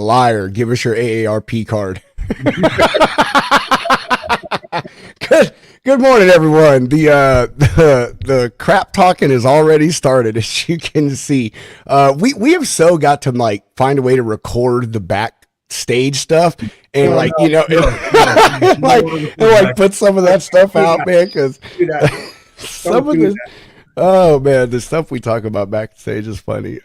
liar. Give us your AARP card. Good morning, everyone. The crap talking has already started, as you can see. We have so got to like find a way to record the backstage stuff and like put some of that stuff out, man, because some of this. Oh man, the stuff we talk about backstage is funny.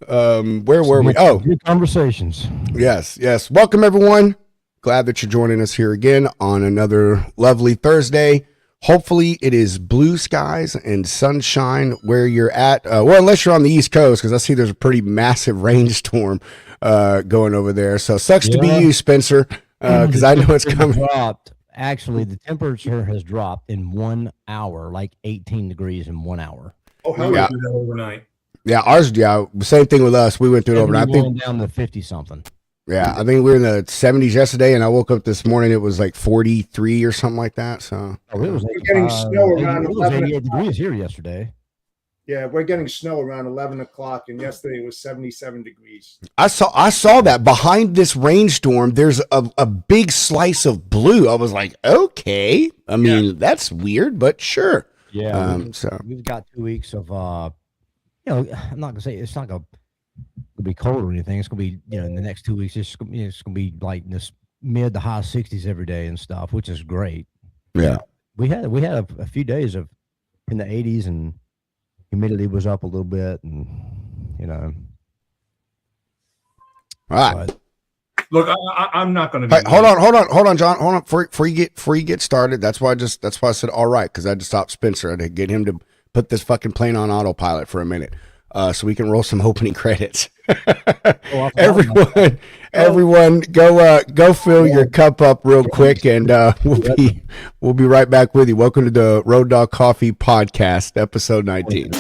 Where were we? Oh, good conversations. Yes. Welcome, everyone. Glad that you're joining us here again on another lovely Thursday. Hopefully it is blue skies and sunshine where you're at. Well, unless you're on the East Coast, because I see there's a pretty massive rainstorm going over there. So sucks to be you, Spencer, because I know it's coming. Actually, the temperature has dropped in 1 hour, like 18 degrees in 1 hour. Oh, how yeah. We do that overnight? Yeah, ours. Yeah, same thing with us. We went through it overnight. I think down to 50 something. Yeah, I think we were in the 70s yesterday, and I woke up this morning. It was like 43 or something like that. So it was getting snow around 88 degrees here yesterday. Yeah, we're getting snow around 11 o'clock, and yesterday it was 77 degrees. I saw that behind this rainstorm. There's a big slice of blue. I was like, okay. I mean, that's weird, but sure. Yeah. We've got 2 weeks of I'm not gonna say it's not gonna be cold or anything. It's gonna be, in the next 2 weeks, it's gonna be like this mid to high 60s every day and stuff, which is great. Yeah. We had a few days of in the 80s, and humidity was up a little bit, and All right. Look, I'm not going to. Hey, hold on, John. Hold on before you get started. That's why I said all right, because I had to stop Spencer. I had to get him to put this fucking plane on autopilot for a minute, so we can roll some opening credits. Everyone, go fill your cup up real quick, and we'll be right back with you. Welcome to the Road Dog Coffee Podcast, episode 19.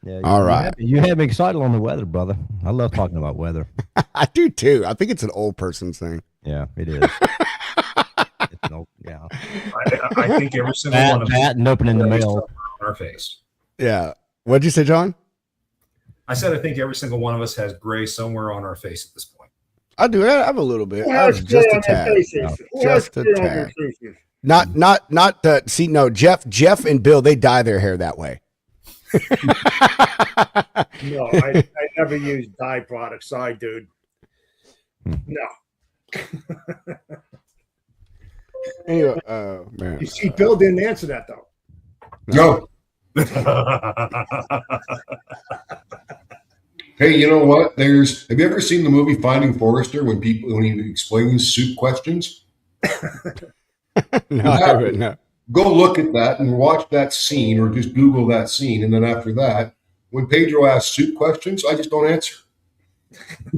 Yeah, all right. You have me excited on the weather, brother. I love talking about weather. I do too. I think it's an old person's thing. Yeah, it is. Yeah. I think every single one of that and opening the mail on our face. Yeah. What'd you say, John? I said I think every single one of us has gray somewhere on our face at this point. I do. I have a little bit. Just a tad. Just a tad. Not the. See, no, Jeff and Bill, they dye their hair that way. No, I never use dye products. Sorry, dude. No. Anyway, man. You see, Bill didn't answer that though. No. Hey, you know what? Have you ever seen the movie Finding Forrester when he explains soup questions? No, I haven't. No. Go look at that and watch that scene, or just Google that scene, and then after that, when Pedro asks soup questions, I just don't answer.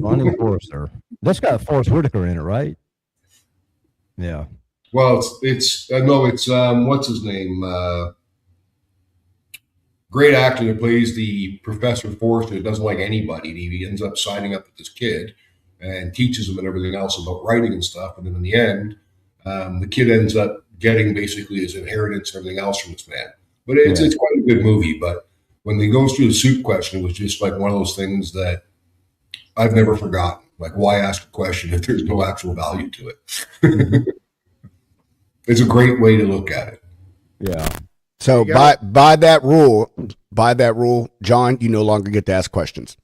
Finding Forrester. That's got Forrest Whitaker in it, right? Yeah. Well, it's what's his name? Great actor that plays the Professor Forrester that doesn't like anybody. And he ends up signing up with this kid and teaches him and everything else about writing and stuff. And then in the end, the kid ends up getting basically his inheritance and everything else from this man. But it's quite a good movie. But when he goes through the soup question, it was just like one of those things that I've never forgotten. Like, why ask a question if there's no actual value to it? It's a great way to look at it. Yeah. So by that rule, John, you no longer get to ask questions.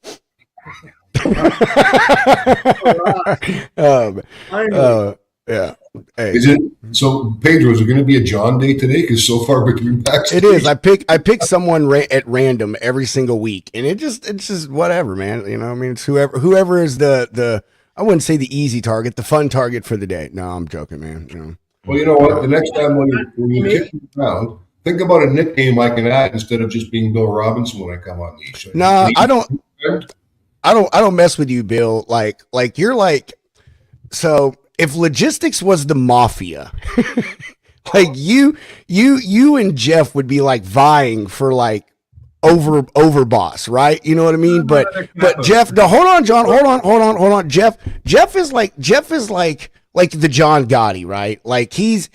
Yeah. Hey. Is it so, Pedro? Is it going to be a John day today? Because so far between backstage, it is. I pick someone at random every single week, and it's just whatever, man. I mean, it's whoever is the I wouldn't say the easy target, the fun target for the day. No, I'm joking, man. Well, you know what? The next time when you kick me around, think about a nickname I can add instead of just being Bill Robinson when I come on these shows. No, I don't mess with you, Bill. Like you're like, so if logistics was the mafia, Like you and Jeff would be like vying for like over boss, right? You know what I mean? But Jeff, no, hold on, John, hold on. Jeff is like the John Gotti, right? Like he's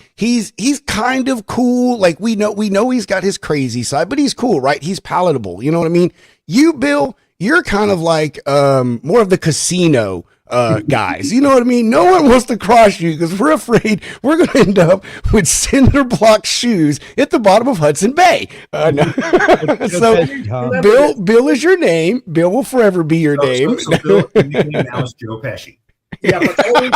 kind of cool. Like we know he's got his crazy side, but he's cool, right? He's palatable. You know what I mean? You, Bill, you're kind of like more of the casino guys. You know what I mean? No one wants to cross you because we're afraid we're going to end up with cinder block shoes at the bottom of Hudson Bay. No. So Bill is your name. Bill will forever be your name. So Bill, your nickname now is Joe Pesci. Yeah, but always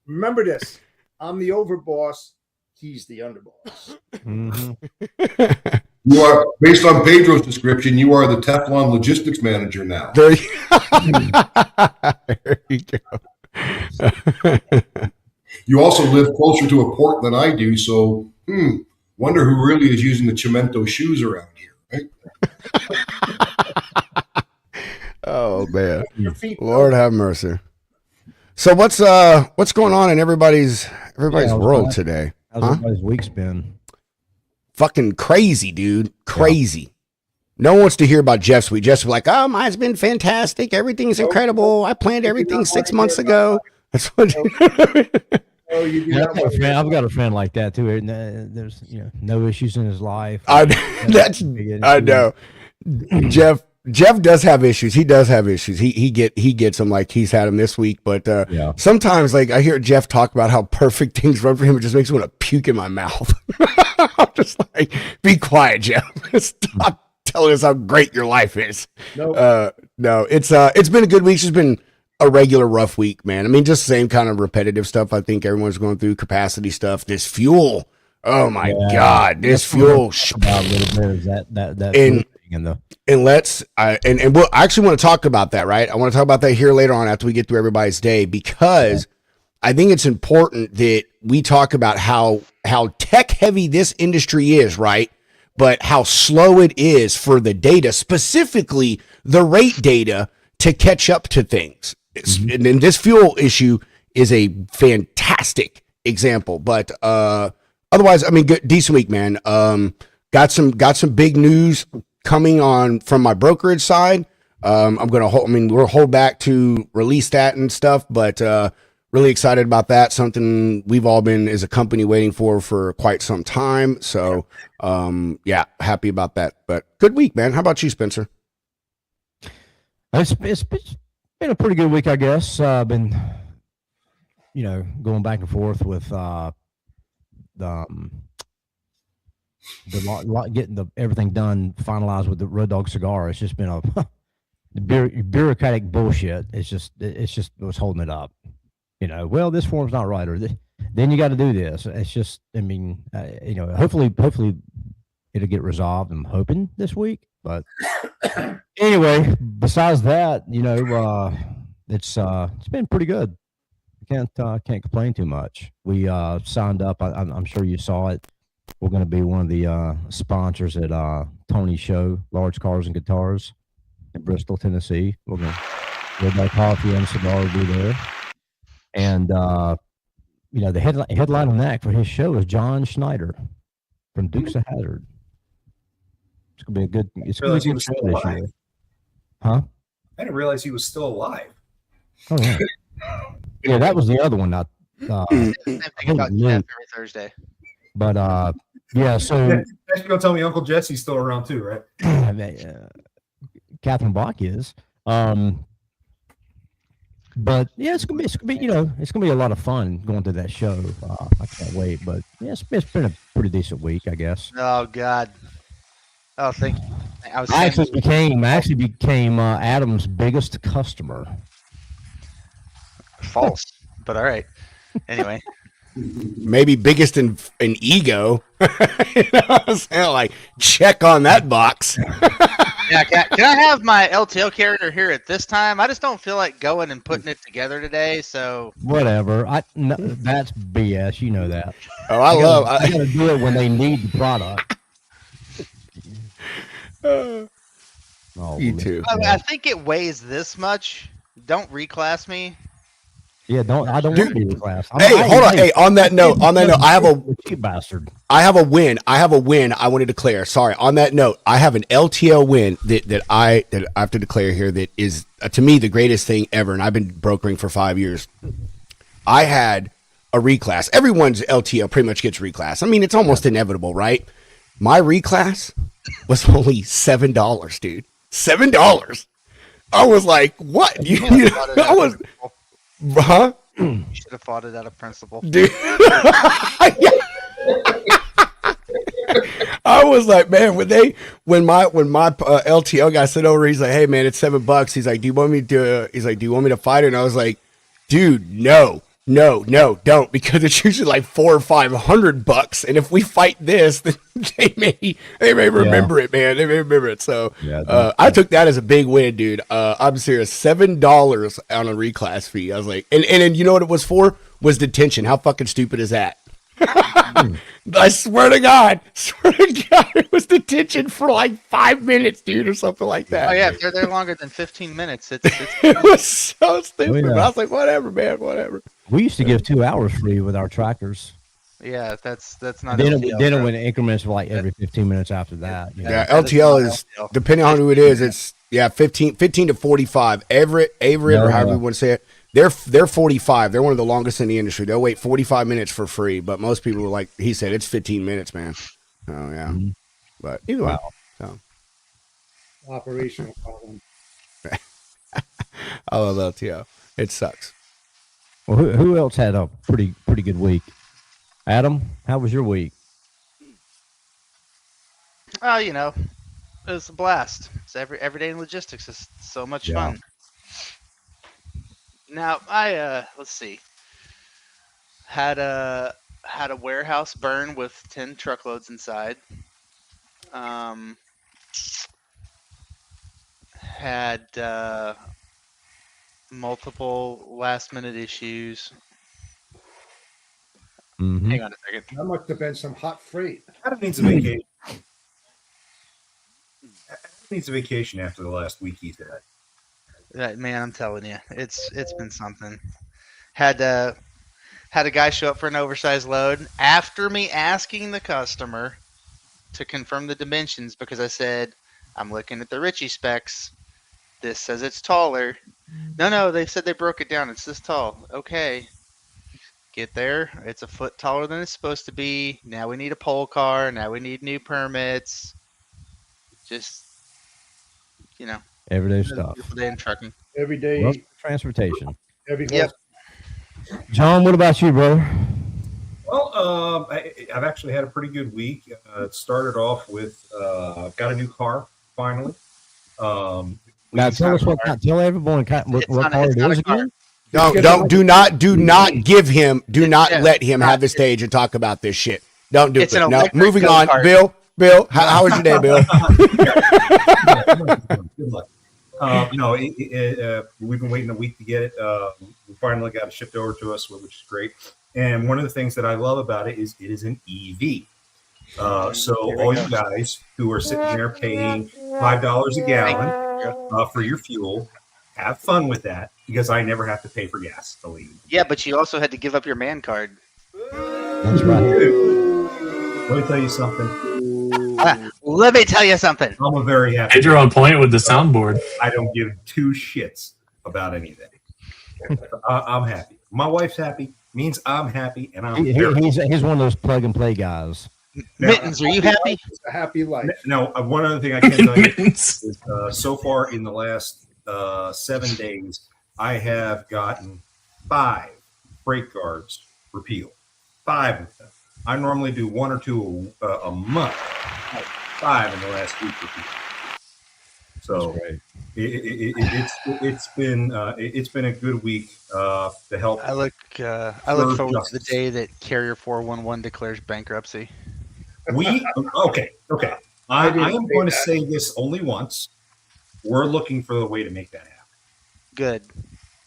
remember this. I'm the overboss. He's the underboss. Mm-hmm. You are, based on Pedro's description, you are the Teflon logistics manager now. There you go. You also live closer to a port than I do, so wonder who really is using the Cimento shoes around here, right? Oh man, Lord have mercy. So what's going on in everybody's world today? How's everybody's week's been? Fucking crazy, dude. Crazy. Yeah. No one wants to hear about Jeff's week. Jeff's like, oh, mine's been fantastic. Everything's incredible. I planned everything 6 months ago. That's what. I've got a friend like that too. There's no issues in his life. I know. Jeff does have issues. He does have issues. He gets them, like he's had them this week. But sometimes, like I hear Jeff talk about how perfect things run for him, it just makes me want to puke in my mouth. I'm just like, be quiet, Jeff. Stop telling us how great your life is. No, it's been a good week. It's just been a regular rough week, man. I mean, just the same kind of repetitive stuff. I think everyone's going through capacity stuff. This fuel. Oh my God, this fuel. About a little bit is that and we'll actually want to talk about that, right? I want to talk about that here later on after we get through everybody's day, because I think it's important that we talk about how tech heavy this industry is, right? But how slow it is for the data, specifically the rate data, to catch up to things. And then this fuel issue is a fantastic example. But otherwise, I mean, decent week, man. Got some big news coming on from my brokerage side. We'll hold back to release that and stuff, but really excited about that. Something we've all been as a company waiting for quite some time. So happy about that. But good week, man. How about you, Spencer? It's been a pretty good week, I guess. I've been, going back and forth with getting everything done, finalized with the Road Dog cigar. It's just been a bureaucratic bullshit. It's what's holding it up. Well, this form's not right, or then you got to do this. It's just, I mean, hopefully it'll get resolved. I'm hoping this week. But anyway, besides that, it's been pretty good. Can't complain too much. We signed up. I'm sure you saw it. We're going to be one of the sponsors at Tony's show, Large Cars and Guitars, in Bristol, Tennessee. We're going to get our coffee and cigar will be there. And, the headline on that for his show is John Schneider from Dukes of Hazzard. It's going to be a good show this year. Huh? I didn't realize he was still alive. Oh, yeah. Yeah, that was the other one. Same thing about Jeff every Thursday. But so you're gonna tell me Uncle Jesse's still around too, right? Catherine Block is. But yeah, it's gonna be a lot of fun going to that show. I can't wait. But yeah, it's been a pretty decent week, I guess. Oh God. Oh, thank you. I actually became Adam's biggest customer. False, but all right. Anyway. Maybe biggest in ego. What I'm saying? Like, check on that box. Yeah, can I have my LTO character here at this time? I just don't feel like going and putting it together today. So whatever. That's BS. You know that. Oh, I gotta do it when they need the product. You too. I think it weighs this much. Don't reclass me. Yeah, I don't want to be reclassed. Hey, hold on. Hey, on that note, I have a cheap bastard. I have a win. I want to declare. Sorry. On that note, I have an LTL win that I have to declare here that is to me the greatest thing ever, and I've been brokering for 5 years. I had a reclass. Everyone's LTL pretty much gets reclass. I mean, it's almost inevitable, right? My reclass was only $7, dude. $7. I was like, what? I was, huh? You should have fought it out of principle, dude. I was like, man, when my LTL guy said over, he's like, hey man, it's $7. He's like, do you want me to fight it? And I was like, dude, no, don't, because it's usually like $400 or $500, and if we fight this, then they may remember it, man. They may remember it. So I took that as a big win, dude. I'm serious. $7 on a reclass fee. I was like, and you know what it was for? Was detention. How fucking stupid is that? I swear to God, it was detention for like 5 minutes, dude, or something like that. Oh yeah, if they're there longer than 15 minutes, it's it was so stupid. Yeah. But I was like, whatever, man, whatever. We used to give 2 hours free with our trackers. yeah, that's not. Then LTL, it bro. went in increments of like every 15 minutes after that. You know? Yeah, that is LTL not is LTL. depending on who it is. It's 15 to 45. Everett, or however you want to say it. They're 45. They're one of the longest in the industry. They'll wait 45 minutes for free, but most people, like he said, it's 15 minutes, man. Oh yeah, but either way, so. Operational problem. I love LTL. It sucks. Well, who else had a pretty good week? Adam, how was your week? Oh, it was a blast. It's every day in logistics is so much fun. Now I let's see. Had a warehouse burn with 10 truckloads inside. Had multiple last minute issues. Mm-hmm. Hang on a second. That must have been some hot freight. Adam needs a vacation. Adam needs a vacation after the last week he's had. Man, I'm telling you, it's been something. Had a guy show up for an oversized load after me asking the customer to confirm the dimensions because I said, I'm looking at the Ritchie specs. This says it's taller. No, they said they broke it down. It's this tall. Okay. Get there. It's a foot taller than it's supposed to be. Now we need a pole car. Now we need new permits. Just, Everyday stuff. beautiful day in trucking. Every day, Well, transportation. every Yep. John, what about you, brother? Well, I've actually had a pretty good week. It started off with got a new car finally. Now tell everyone what car it is again. Do not give him. Do not let him have the stage and talk about this shit. Don't do It's it. an No, electric moving on. go-kart. Bill, how was your day, Bill? Good luck. No, we've been waiting a week to get it. We finally got it shipped over to us, which is great. And one of the things that I love about it is an EV. So all you guys who are sitting there paying $5 a gallon for your fuel, have fun with that because I never have to pay for gas to leave. Yeah, but you also had to give up your man card. That's right. Let me tell you something. Let me tell you something. I'm a very happy. Hit your own point with the soundboard. I don't give 2 shits about anything. I'm happy. My wife's happy. Means I'm happy, and I'm very He's one of those plug and play guys. Mittens, are you happy? It's a happy life. Now, one other thing I can tell you Mittens. is so far in the last 7 days, I have gotten 5 freight guards repealed. 5 of them. I normally do 1 or 2 a month. 5 in the last week repealed. So it's been a good week to help. I look forward to the day that Carrier 411 declares bankruptcy. Okay. I am going to say this only once. We're looking for a way to make that happen. Good.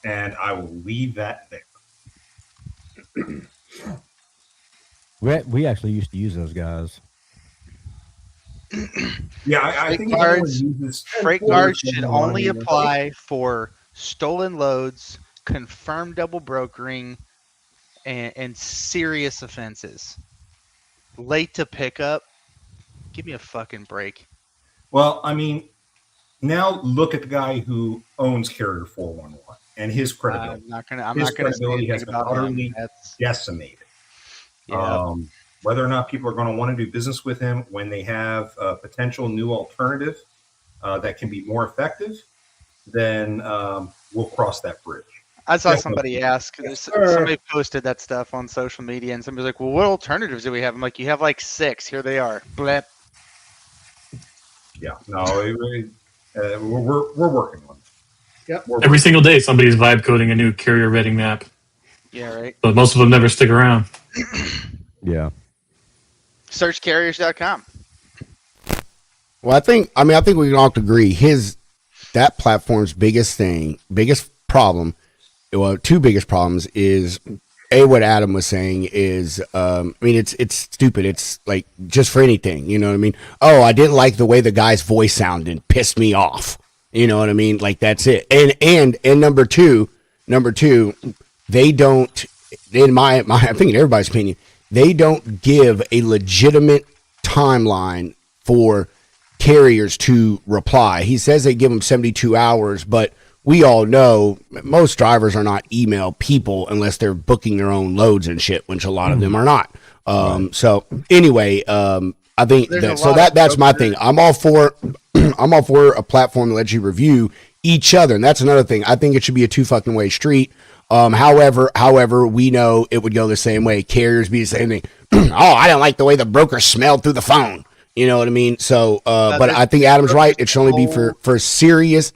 And I will leave that there. We actually used to use those guys. Yeah, I think everyone uses Freight guards should only apply for stolen loads confirmed double brokering and serious offenses. Late to pickup. Give me a fucking break. Well, I mean, now look at the guy who owns Carrier 411 and his credibility. I'm not gonna say anything has been about utterly him. decimated. Yeah. Whether or not people are going to want to do business with him when they have a potential new alternative that can be more effective, then we'll cross that bridge. I saw somebody ask, somebody posted that stuff on social media, and somebody's like, well, what alternatives do we have? I'm like, you have like 6. Here they are. Blep. Yeah, no, we're working on it. Yep. Every single day, somebody's vibe coding a new carrier rating map, Yeah, right. but most of them never stick around. Yeah. Searchcarriers.com. Well, I think we can all agree that platform's biggest problem, well, 2 biggest problems is what Adam was saying is, it's stupid. It's like just for anything, you know what I mean? Oh, I didn't like the way the guy's voice sounded, pissed me off. You know what I mean? Like that's it. And number two, they don't, in my I think in everybody's opinion, they don't give a legitimate timeline for carriers to reply. He says they give them 72 hours, but we all know most drivers are not email people unless they're booking their own loads and shit, which a lot of them are not. So anyway, I think that's my thing. I'm all for a platform that lets you review each other, and that's another thing. I think it should be a 2 fucking way street. However, we know it would go the same way. Carriers be the same thing. Oh, I don't like the way the broker smelled through the phone. You know what I mean? So, but I think Adam's right. It should only be for serious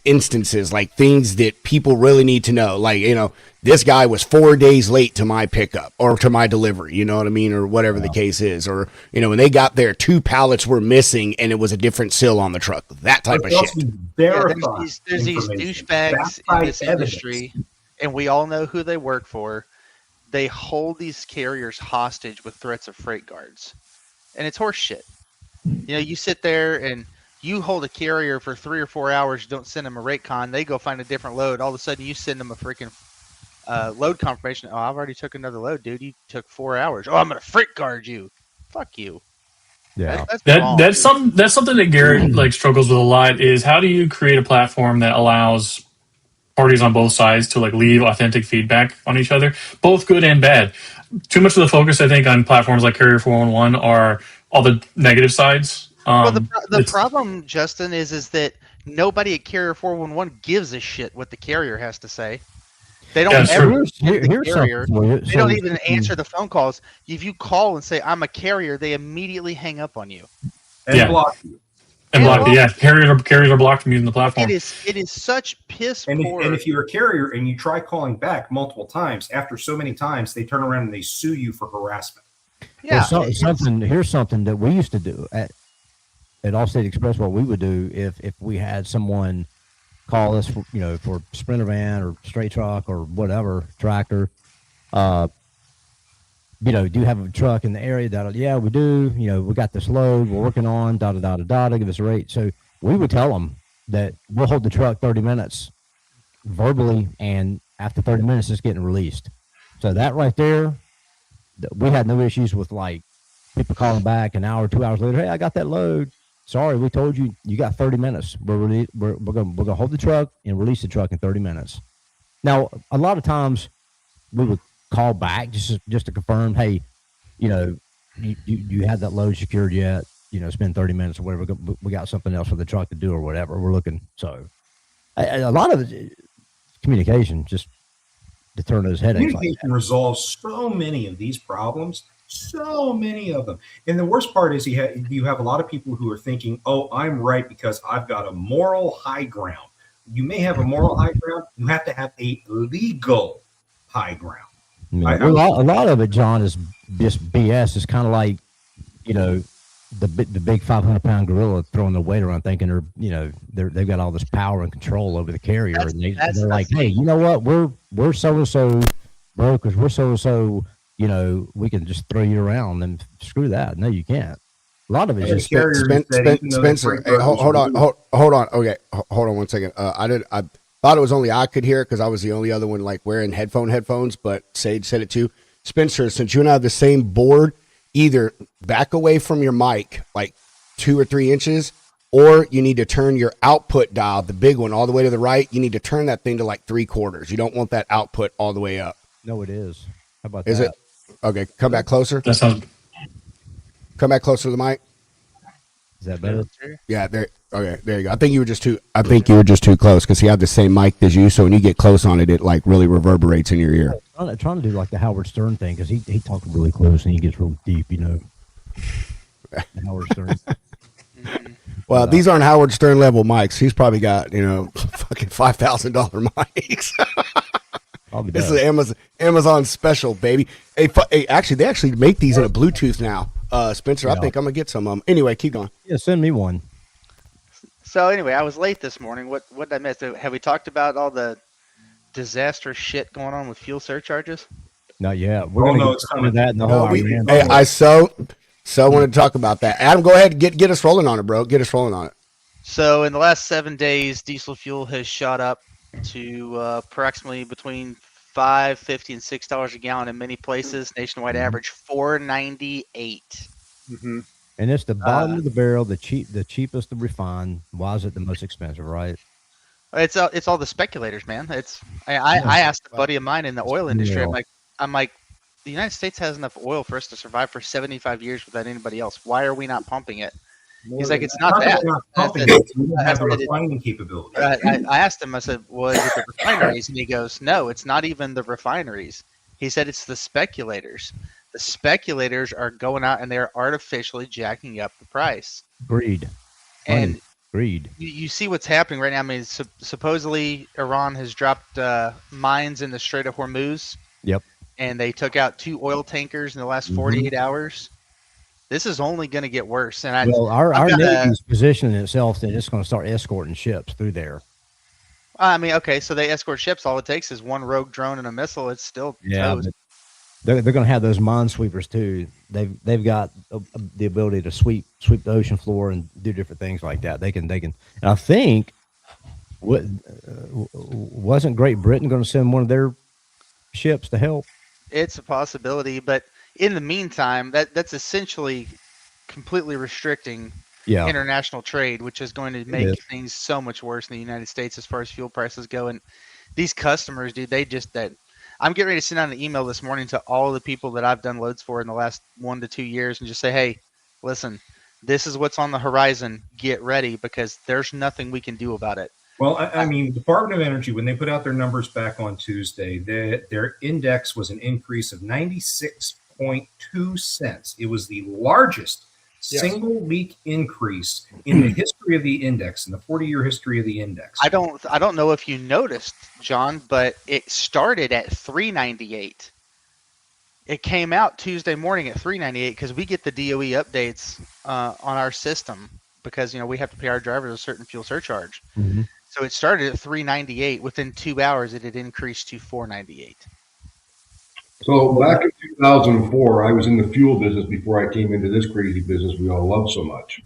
instances, like things that people really need to know. Like, you know, this guy was 4 days late to my pickup or to my delivery, you know what I mean? Or whatever the case is. Or, you know, when they got there, 2 pallets were missing and it was a different seal on the truck. That type of shit. There's these douchebags in this industry, and we all know who they work for. They hold these carriers hostage with threats of freight guards. And it's horse shit. You know, you sit there and you hold a carrier for 3 or 4 hours, don't send them a rate con, they go find a different load. All of a sudden, you send them a freaking load confirmation. Oh, I've already took another load, dude. You took 4 hours. Oh, I'm going to freight guard you. Fuck you. Yeah. That's something that Garrett struggles with a lot is how do you create a platform that allows parties on both sides to leave authentic feedback on each other, both good and bad. Too much of the focus, I think, on platforms like Carrier 411 are all the negative sides. Well, the problem, Justin, is that nobody at Carrier 411 gives a shit what the carrier has to say. They don't ever the carrier. They don't even answer the phone calls. If you call and say, I'm a carrier, they immediately hang up on you. And block you. And block you, yeah. Carriers are blocked from using the platform. It is such piss poor. And if you're a carrier and you try calling back multiple times, after so many times, they turn around and they sue you for harassment. Yeah. Here's something that we used to do at Allstate Express. What we would do if we had someone call us for Sprinter van or straight truck or whatever tractor, do you have a truck in the area? Yeah, we do. We got this load we're working on. Give us a rate. So we would tell them that we'll hold the truck 30 minutes verbally, and after 30 minutes, it's getting released. So that right there, we had no issues with people calling back an hour, 2 hours later. Hey, I got that load. Sorry, we told you got 30 minutes. We're gonna hold the truck and release the truck in 30 minutes. Now, a lot of times we would call back just to confirm, hey, you had that load secured yet? It's been 30 minutes or whatever. We got something else for the truck to do or whatever. We're looking. So a lot of communication just to turn those headaches. Communication resolves so many of these problems. So many of them. And the worst part is you have a lot of people who are thinking, oh, I'm right because I've got a moral high ground. You may have a moral high ground. You have to have a legal high ground. A lot of it, John, is just BS. It's kind of like, the big 500-pound gorilla throwing their weight around, thinking they've got all this power and control over the carrier, and they're like, hey, you know what? We're so and so brokers. We're so and so. We can just throw you around and screw that. No, you can't. A lot of it is just Spencer. Hey, hold on. Okay, hold on 1 second. Thought it was only I could hear it because I was the only other one like wearing headphones, but Sage said it too. Spencer, since you and I have the same board, either back away from your mic like 2 or 3 inches, or you need to turn your output dial, the big one, all the way to the right. You need to turn that thing to like 3/4. You don't want that output all the way up. No, it is. How about Is that? it? Okay, come back closer. That sounds. Come back closer to the mic. Is that better? Yeah, there. Okay, there you go. I think you were just too close because he had the same mic as you. So when you get close on it, it like really reverberates in your ear. I'm trying to do like the Howard Stern thing because he talks really close and he gets real deep, you know. Howard Stern. Well, these aren't Howard Stern level mics. He's probably got fucking $5,000 mics. This is Amazon special, baby. Hey, actually, they actually make these in a Bluetooth now. Spencer, I think I'm gonna get some of them. Anyway, keep going. Yeah, send me one. So anyway, I was late this morning. What did I miss? Have we talked about all the disaster shit going on with fuel surcharges? Not yet. We're gonna get into that in the whole Iran. Hey, I wanted to talk about that. Adam, go ahead, get us rolling on it, bro. Get us rolling on it. So in the last 7 days, diesel fuel has shot up to approximately between $5.50 and $6 a gallon in many places. Nationwide average $4.98. Mm-hmm. And it's the bottom of the barrel, the cheapest to refine. Why is it the most expensive, right? It's all the speculators, man. I asked a buddy of mine in the oil industry. I'm like, the United States has enough oil for us to survive for 75 years without anybody else. Why are we not pumping it? He's like, it's not that. We don't have the refining capability. I asked him, I said, well, is it the refineries? And he goes, no, it's not even the refineries. He said it's the speculators. The speculators are going out and they're artificially jacking up the price. Greed. And greed. You see what's happening right now. I mean, supposedly Iran has dropped mines in the Strait of Hormuz. Yep. And they took out 2 oil tankers in the last 48 hours. This is only going to get worse. And our Navy's positioning itself that it's going to start escorting ships through there. I mean, okay, so they escort ships. All it takes is one rogue drone and a missile. It's still toast. They're going to have those minesweepers too. They've got the ability to sweep the ocean floor and do different things like that. They can. And I think wasn't Great Britain going to send one of their ships to help? It's a possibility, but in the meantime, that's essentially completely restricting international trade, which is going to make things so much worse in the United States as far as fuel prices go. And these customers, dude, I'm getting ready to send out an email this morning to all the people that I've done loads for in the last 1 to 2 years and just say, hey, listen, this is what's on the horizon. Get ready because there's nothing we can do about it. Well, I mean, Department of Energy, when they put out their numbers back on Tuesday, their index was an increase of 96.2 cents. It was the largest single week increase in the history of the index, in the 40-year history of the index. I don't know if you noticed, John, but it started at 398. It came out Tuesday morning at 398 because we get the DOE updates on our system because we have to pay our drivers a certain fuel surcharge. Mm-hmm. So it started at 398. Within 2 hours, it had increased to 498. So back in 2004, I was in the fuel business before I came into this crazy business we all love so much.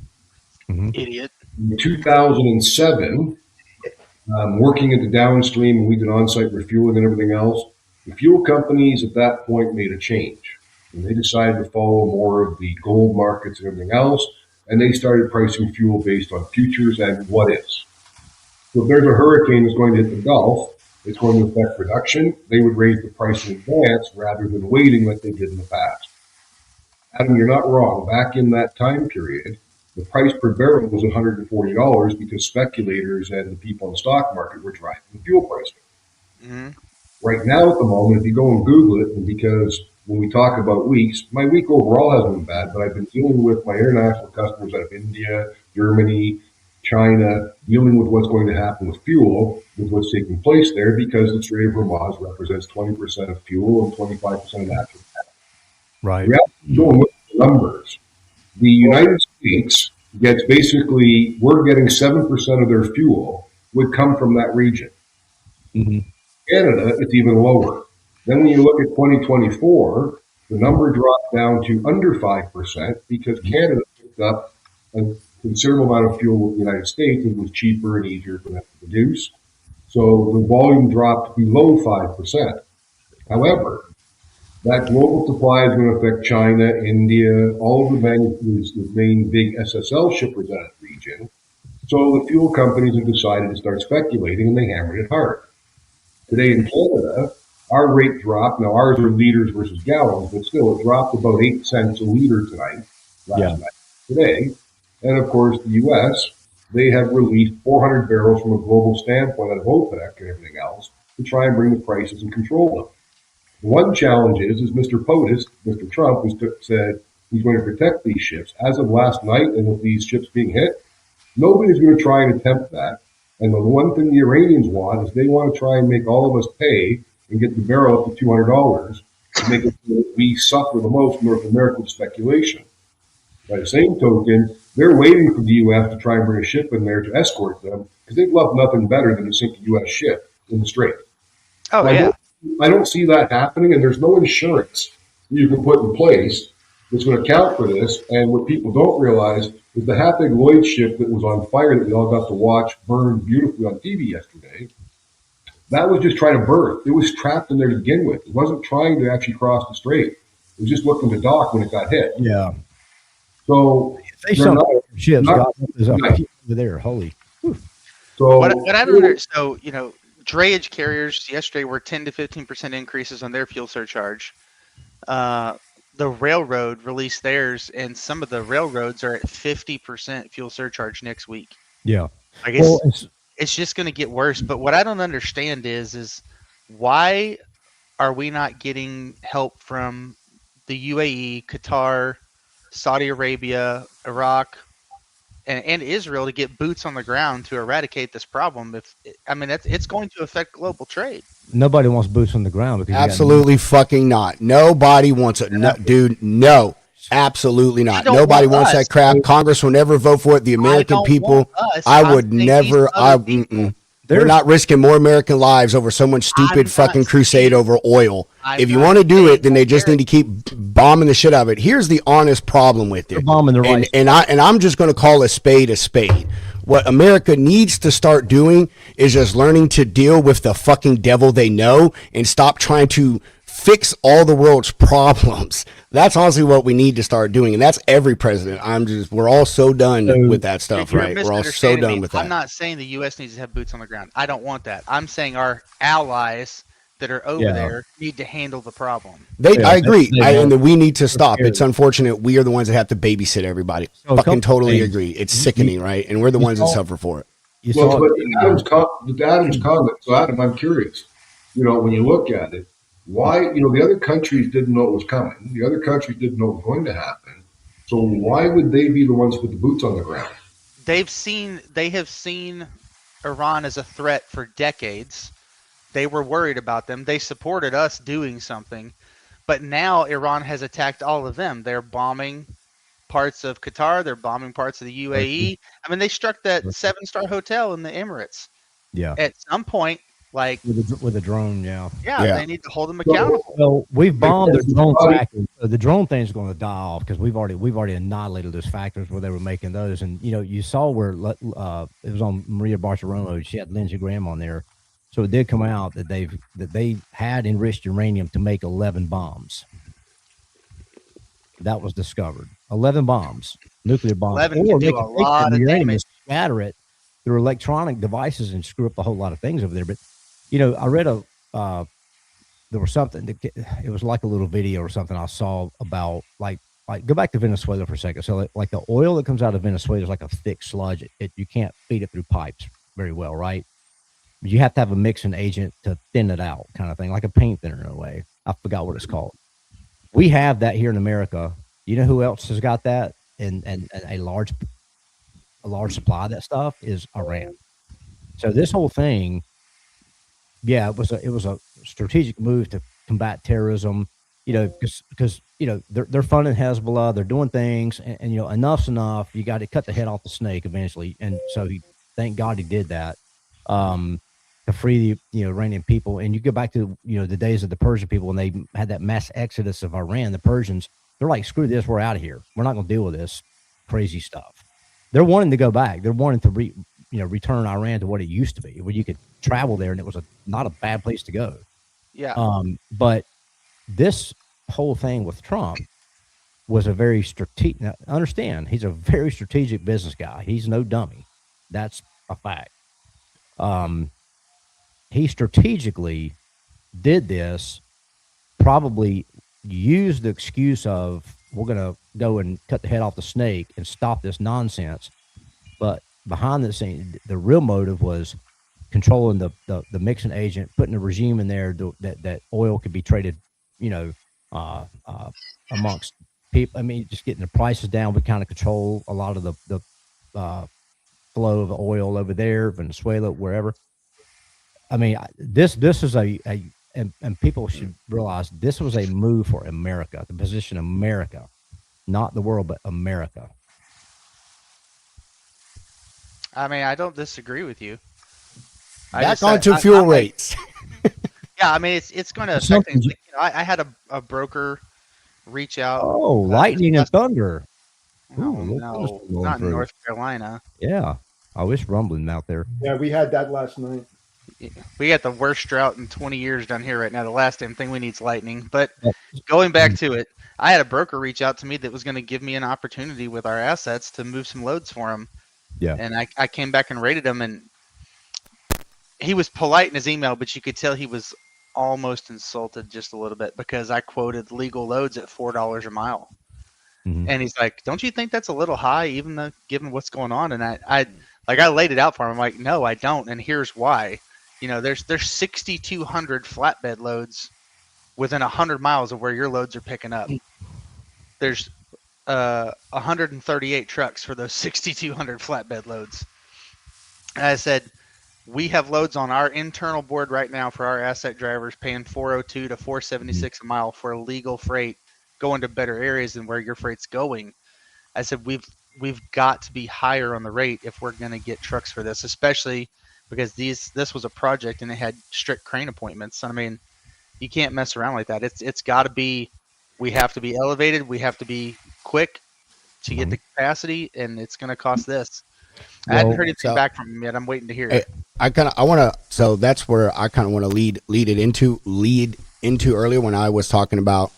Mm-hmm. Idiot. In 2007, working at the downstream, and we did on-site refueling and everything else, the fuel companies at that point made a change. And they decided to follow more of the gold markets and everything else, and they started pricing fuel based on futures and what ifs. So if there's a hurricane that's going to hit the Gulf, it's going to affect production. They would raise the price in advance rather than waiting like they did in the past. Adam, you're not wrong. Back in that time period, the price per barrel was $140 because speculators and the people in the stock market were driving the fuel pricing. Mm-hmm. Right now, at the moment, if you go and Google it, and because when we talk about weeks, my week overall hasn't been bad, but I've been dealing with my international customers out of India, Germany, China, dealing with what's going to happen with fuel, with what's taking place there, because the Strait of Hormuz represents 20% of fuel and 25% of natural gas. Right. We have to go and look at the numbers. The United States gets basically, we're getting 7% of their fuel would come from that region. Mm-hmm. Canada, it's even lower. Then when you look at 2024, the number dropped down to under 5% because Canada picked up a considerable amount of fuel with the United States. It was cheaper and easier for them to produce. So the volume dropped below 5%. However, that global supply is going to affect China, India, all of the main big SSL shippers in that region. So the fuel companies have decided to start speculating, and they hammered it hard. Today in Canada, our rate dropped. Now ours are liters versus gallons, but still it dropped about 8 cents a liter last night, today. And of course, the U.S., they have released 400 barrels from a global standpoint out of OPEC and everything else to try and bring the prices and control them. One challenge is Mr. POTUS, Mr. Trump, said he's going to protect these ships. As of last night, and with these ships being hit, nobody's going to try and attempt that. And the one thing the Iranians want is they want to try and make all of us pay and get the barrel up to $200 to make it so that we suffer the most in North America with speculation. By the same token, they're waiting for the U.S. to try and bring a ship in there to escort them because they'd love nothing better than to sink a U.S. ship in the Strait. Oh, so yeah. I don't see that happening, and there's no insurance you can put in place that's going to account for this. And what people don't realize is the Hapag Lloyd ship that was on fire that we all got to watch burn beautifully on TV yesterday, that was just trying to berth. It was trapped in there to begin with. It wasn't trying to actually cross the strait. It was just looking to dock when it got hit. Yeah. So they saw ships got over there. Holy. So what I don't understand, so, you know, drayage carriers yesterday were 10 to 15% increases on their fuel surcharge. The railroad released theirs, and some of the railroads are at 50% fuel surcharge next week. Yeah. I guess it's just going to get worse. But what I don't understand is why are we not getting help from the UAE, Qatar, Saudi Arabia, Iraq, and Israel to get boots on the ground to eradicate this problem? It's going to affect global trade. Nobody wants boots on the ground because absolutely fucking not. Nobody wants it, no, dude. No, absolutely not. Nobody wants that crap. Congress will never vote for it. The American people, I would never. They're not risking more American lives over someone's stupid fucking crusade over oil. If you want to do it, then they just need to keep bombing the shit out of it. Here's the honest problem with it. Bombing the right. And I'm just going to call a spade a spade. What America needs to start doing is just learning to deal with the fucking devil they know and stop trying to fix all the world's problems. That's honestly what we need to start doing. And that's every president. We're all so done with that stuff, right? We're all so done with that. I'm not saying the U.S. needs to have boots on the ground. I don't want that. I'm saying our allies that are over there need to handle the problem. I agree. And we need to stop. It's unfortunate. We are the ones that have to babysit everybody. Fucking totally agree. It's sickening, right? And we're the ones that suffer for it. Adam's comment. So Adam, I'm curious, when you look at it, why, the other countries didn't know it was coming. The other countries didn't know it was going to happen. So why would they be the ones with the boots on the ground? They have seen Iran as a threat for decades. They were worried about them. They supported us doing something. But now Iran has attacked all of them. They're bombing parts of Qatar. They're bombing parts of the UAE. They struck that 7-star hotel in the Emirates. Yeah. At some point, like with a drone, they need to hold them accountable. Well, we've bombed the drone factory. The drone thing is going to die off because we've already annihilated those factories where they were making those. And you saw where it was on Maria Bartiromo. She had Lindsey Graham on there, so it did come out that they had enriched uranium to make 11 bombs. That was discovered. 11 bombs, nuclear bombs. 11 can do a lot of damage. Scatter it through electronic devices and screw up a whole lot of things over there, but. I read there was something it was like a little video or something I saw about like go back to Venezuela for a second. So like the oil that comes out of Venezuela is like a thick sludge. You can't feed it through pipes very well, right? You have to have a mixing agent to thin it out, kind of thing, like a paint thinner in a way. I forgot what it's called. We have that here in America. You know who else has got that? And a large supply of that stuff is Iran. So this whole thing. Yeah, it was a strategic move to combat terrorism, because they're funding Hezbollah, they're doing things, and enough's enough. You got to cut the head off the snake eventually, and so thank God he did that to free the Iranian people. And you go back to the days of the Persian people when they had that mass exodus of Iran. The Persians, they're like, screw this, we're out of here. We're not going to deal with this crazy stuff. They're wanting to go back. They're wanting to return Iran to what it used to be, where you could travel there and it was not a bad place to go. Yeah. But this whole thing with Trump was a very strategic. Now, understand, he's a very strategic business guy. He's no dummy. That's a fact. He strategically did this, probably used the excuse of, we're going to go and cut the head off the snake and stop this nonsense. But behind the scene, the real motive was controlling the mixing agent, putting a regime in there that oil could be traded, amongst people. I mean, just getting the prices down would kind of control a lot of the flow of oil over there, Venezuela, wherever. I mean, this is and people should realize this was a move for America, to position America, not the world, but America. I mean, I don't disagree with you. Back onto fuel rates. Yeah, I mean, it's going to affect things. I had a broker reach out. Oh, lightning and thunder. Oh, no, not in North Carolina. Yeah, I wish rumbling out there. Yeah, we had that last night. We got the worst drought in 20 years down here right now. The last damn thing we need is lightning. But going back to it, I had a broker reach out to me that was going to give me an opportunity with our assets to move some loads for him. Yeah. And I came back and rated him, and he was polite in his email, but you could tell he was almost insulted just a little bit because I quoted legal loads at $4 a mile. Mm-hmm. And he's like, don't you think that's a little high, even though, given what's going on? And I laid it out for him. I'm like, no, I don't. And here's why. There's 6,200 flatbed loads within 100 miles of where your loads are picking up. There's 138 trucks for those 6,200 flatbed loads. And I said, we have loads on our internal board right now for our asset drivers paying $402 to $476 a mile for illegal freight going to better areas than where your freight's going. I said, we've got to be higher on the rate if we're going to get trucks for this, especially because this was a project and it had strict crane appointments. I mean, you can't mess around like that. It's got to be, we have to be elevated. We have to be quick to get the capacity, and it's going to cost this. I hadn't heard anything back from him yet. I'm waiting to hear it. So that's where I kind of want to lead into earlier when I was talking about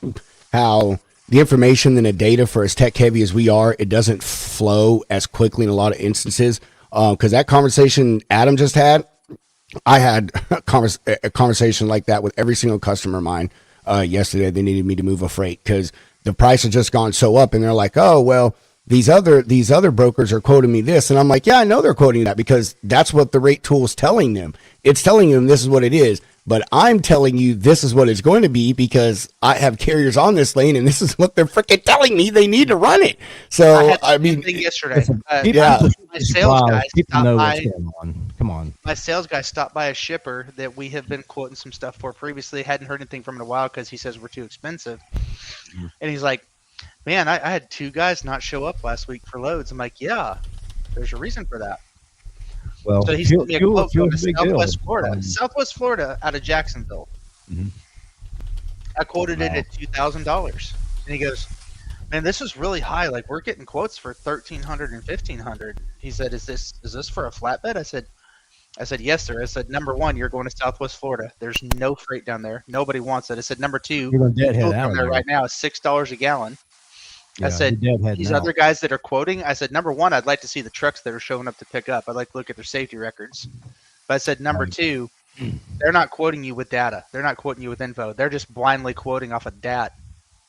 how the information and the data, for as tech heavy as we are, it doesn't flow as quickly in a lot of instances. Because that conversation Adam just had, I had a conversation like that with every single customer of mine yesterday. They needed me to move a freight because the price had just gone so up, and they're like, oh, well, these other brokers are quoting me this. And I'm like, yeah, I know they're quoting that because that's what the rate tool is telling them. It's telling them this is what it is. But I'm telling you this is what it's going to be because I have carriers on this lane, and this is what they're freaking telling me they need to run it. So, I mean, yesterday, my sales guy stopped by. Come on. My sales guy stopped by a shipper that we have been quoting some stuff for previously. Hadn't heard anything from in a while because he says we're too expensive. And he's like, man, I had 2 guys not show up last week for loads. I'm like, yeah, there's a reason for that. Well, so he sent me a quote from Southwest Florida. Southwest Florida out of Jacksonville. Mm-hmm. I quoted it at $2,000. And he goes, man, this is really high. Like, we're getting quotes for $1,300 and $1,500. He said, is this for a flatbed? I said, yes, sir. I said, number 1, you're going to Southwest Florida. There's no freight down there. Nobody wants it. I said, number 2, you're going deadhead down there right now is $6 a gallon. I said, these other guys that are quoting, I said, number 1, I'd like to see the trucks that are showing up to pick up. I'd like to look at their safety records. But I said, number 2, they're not quoting you with data. They're not quoting you with info. They're just blindly quoting off of DAT.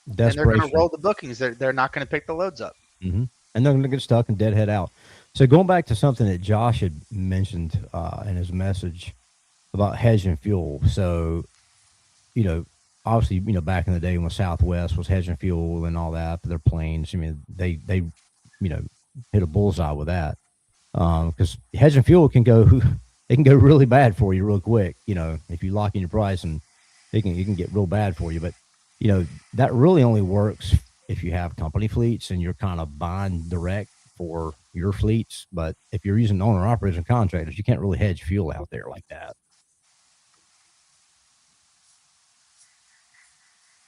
And they're going to roll the bookings. They're not going to pick the loads up. Mm-hmm. And they're going to get stuck and deadhead out. So going back to something that Josh had mentioned in his message about hedging fuel. So, obviously, back in the day when Southwest was hedging fuel and all that for their planes, I mean, they hit a bullseye with that. Because hedging fuel can go really bad for you real quick. If you lock in your price, and it can get real bad for you. But that really only works if you have company fleets and you're kind of buying direct for your fleets. But if you're using owner operators and contractors, you can't really hedge fuel out there like that.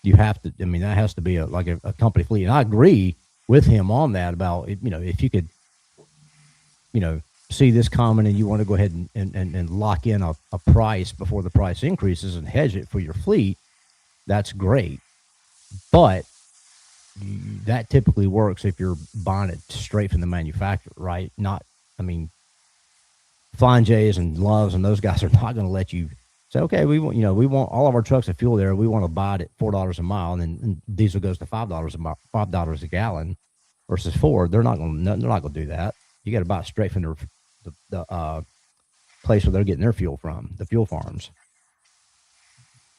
You have to, that has to be a company fleet. And I agree with him on that about, if you could, see this coming and you want to go ahead and lock in a price before the price increases and hedge it for your fleet, that's great. But that typically works if you're buying it straight from the manufacturer, right? Not, I mean, Flying J's and Loves and those guys are not going to let you say, okay, we want all of our trucks at fuel there. We want to buy it at $4 a mile, and then diesel goes to $5 a gallon versus $4. They're not going to do that. You got to buy it straight from the place where they're getting their fuel from, the fuel farms.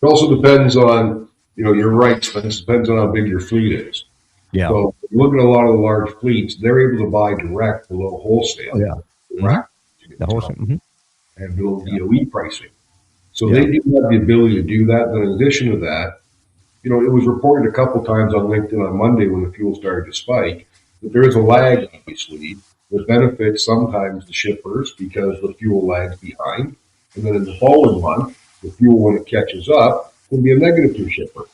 It also depends on, you're right, Spence. It depends on how big your fleet is. Yeah. So look at a lot of the large fleets, they're able to buy direct below wholesale. Oh, yeah. Direct. The wholesale. Mm-hmm. And below DOE pricing. So they do have the ability to do that. But in addition to that, it was reported a couple times on LinkedIn on Monday when the fuel started to spike that there is a lag, obviously, that benefits sometimes the shippers because the fuel lags behind. And then in the following month, the fuel, when it catches up, will be a negative to the shipper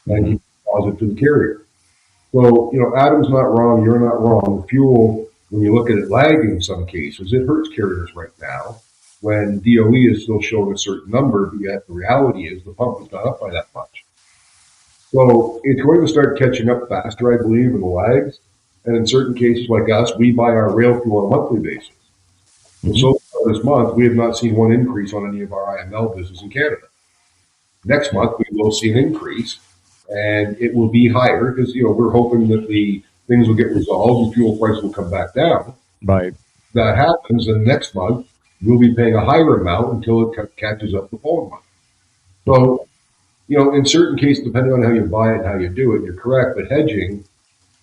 and positive to the carrier. So, Adam's not wrong, you're not wrong. The fuel, when you look at it lagging in some cases, it hurts carriers right now when DOE is still showing a certain number, but yet the reality is the pump is not up by that much. So it's going to start catching up faster, I believe, in the lags. And in certain cases like us, we buy our rail fuel on a monthly basis. So far this month, we have not seen one increase on any of our IML business in Canada. Next month, we will see an increase, and it will be higher because, we're hoping that the things will get resolved and fuel prices will come back down. Right. If that happens, then next month, we'll be paying a higher amount until it catches up the following month. So, in certain cases, depending on how you buy it and how you do it, you're correct. But hedging,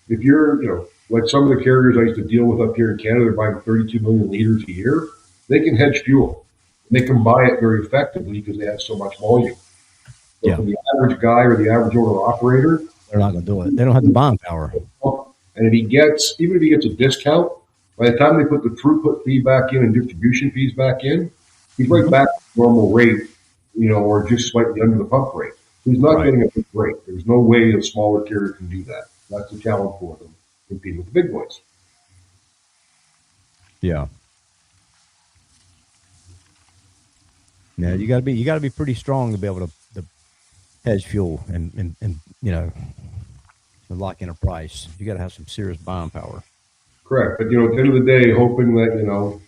if you're, like some of the carriers I used to deal with up here in Canada, they're buying 32 million liters a year. They can hedge fuel. They can buy it very effectively because they have so much volume. So for the average guy or the average owner operator, they're not going to do it. They don't have the buying power. And if he gets a discount, by the time they put the throughput fee back in and distribution fees back in, he's right back to normal rate, or just slightly under the pump rate. So he's not getting a big rate. There's no way a smaller carrier can do that. That's the challenge for them, competing with the big boys. Yeah. Now you got to be pretty strong to be able to hedge fuel and lock in a price. You got to have some serious buying power. Correct. But, at the end of the day, hoping that,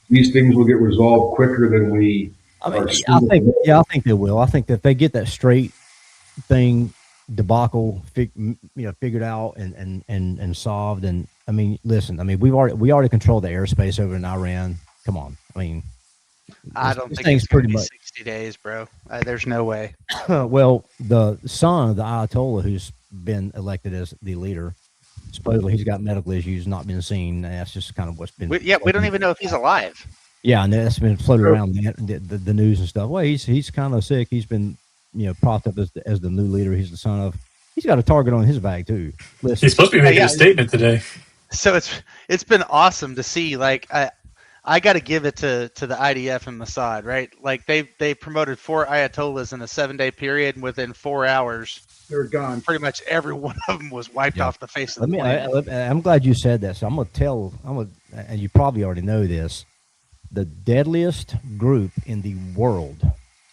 these things will get resolved quicker than we I think they will. I think that if they get that straight thing debacle figured out and solved, and I mean, listen, I mean, we already control the airspace over in Iran. Come on. I mean, I don't think it's pretty much 60 days, bro. There's no way. Well, the son of the Ayatollah who's been elected as the leader, supposedly he's got medical issues, not been seen. That's just kind of what's been. We don't even know if he's alive. Yeah, and that's been floated around the news and stuff. Well, he's kind of sick. He's been propped up as the new leader. He's the son of. He's got a target on his back too. Listen, he's supposed to be making a statement today. So it's been awesome to see. Like I got to give it to the IDF and Mossad, right? Like they promoted 4 Ayatollahs in a 7-day period, and within 4 hours, they're gone. Pretty much every one of them was wiped off the face of the planet. I'm glad you said that. So I'm gonna and you probably already know this. The deadliest group in the world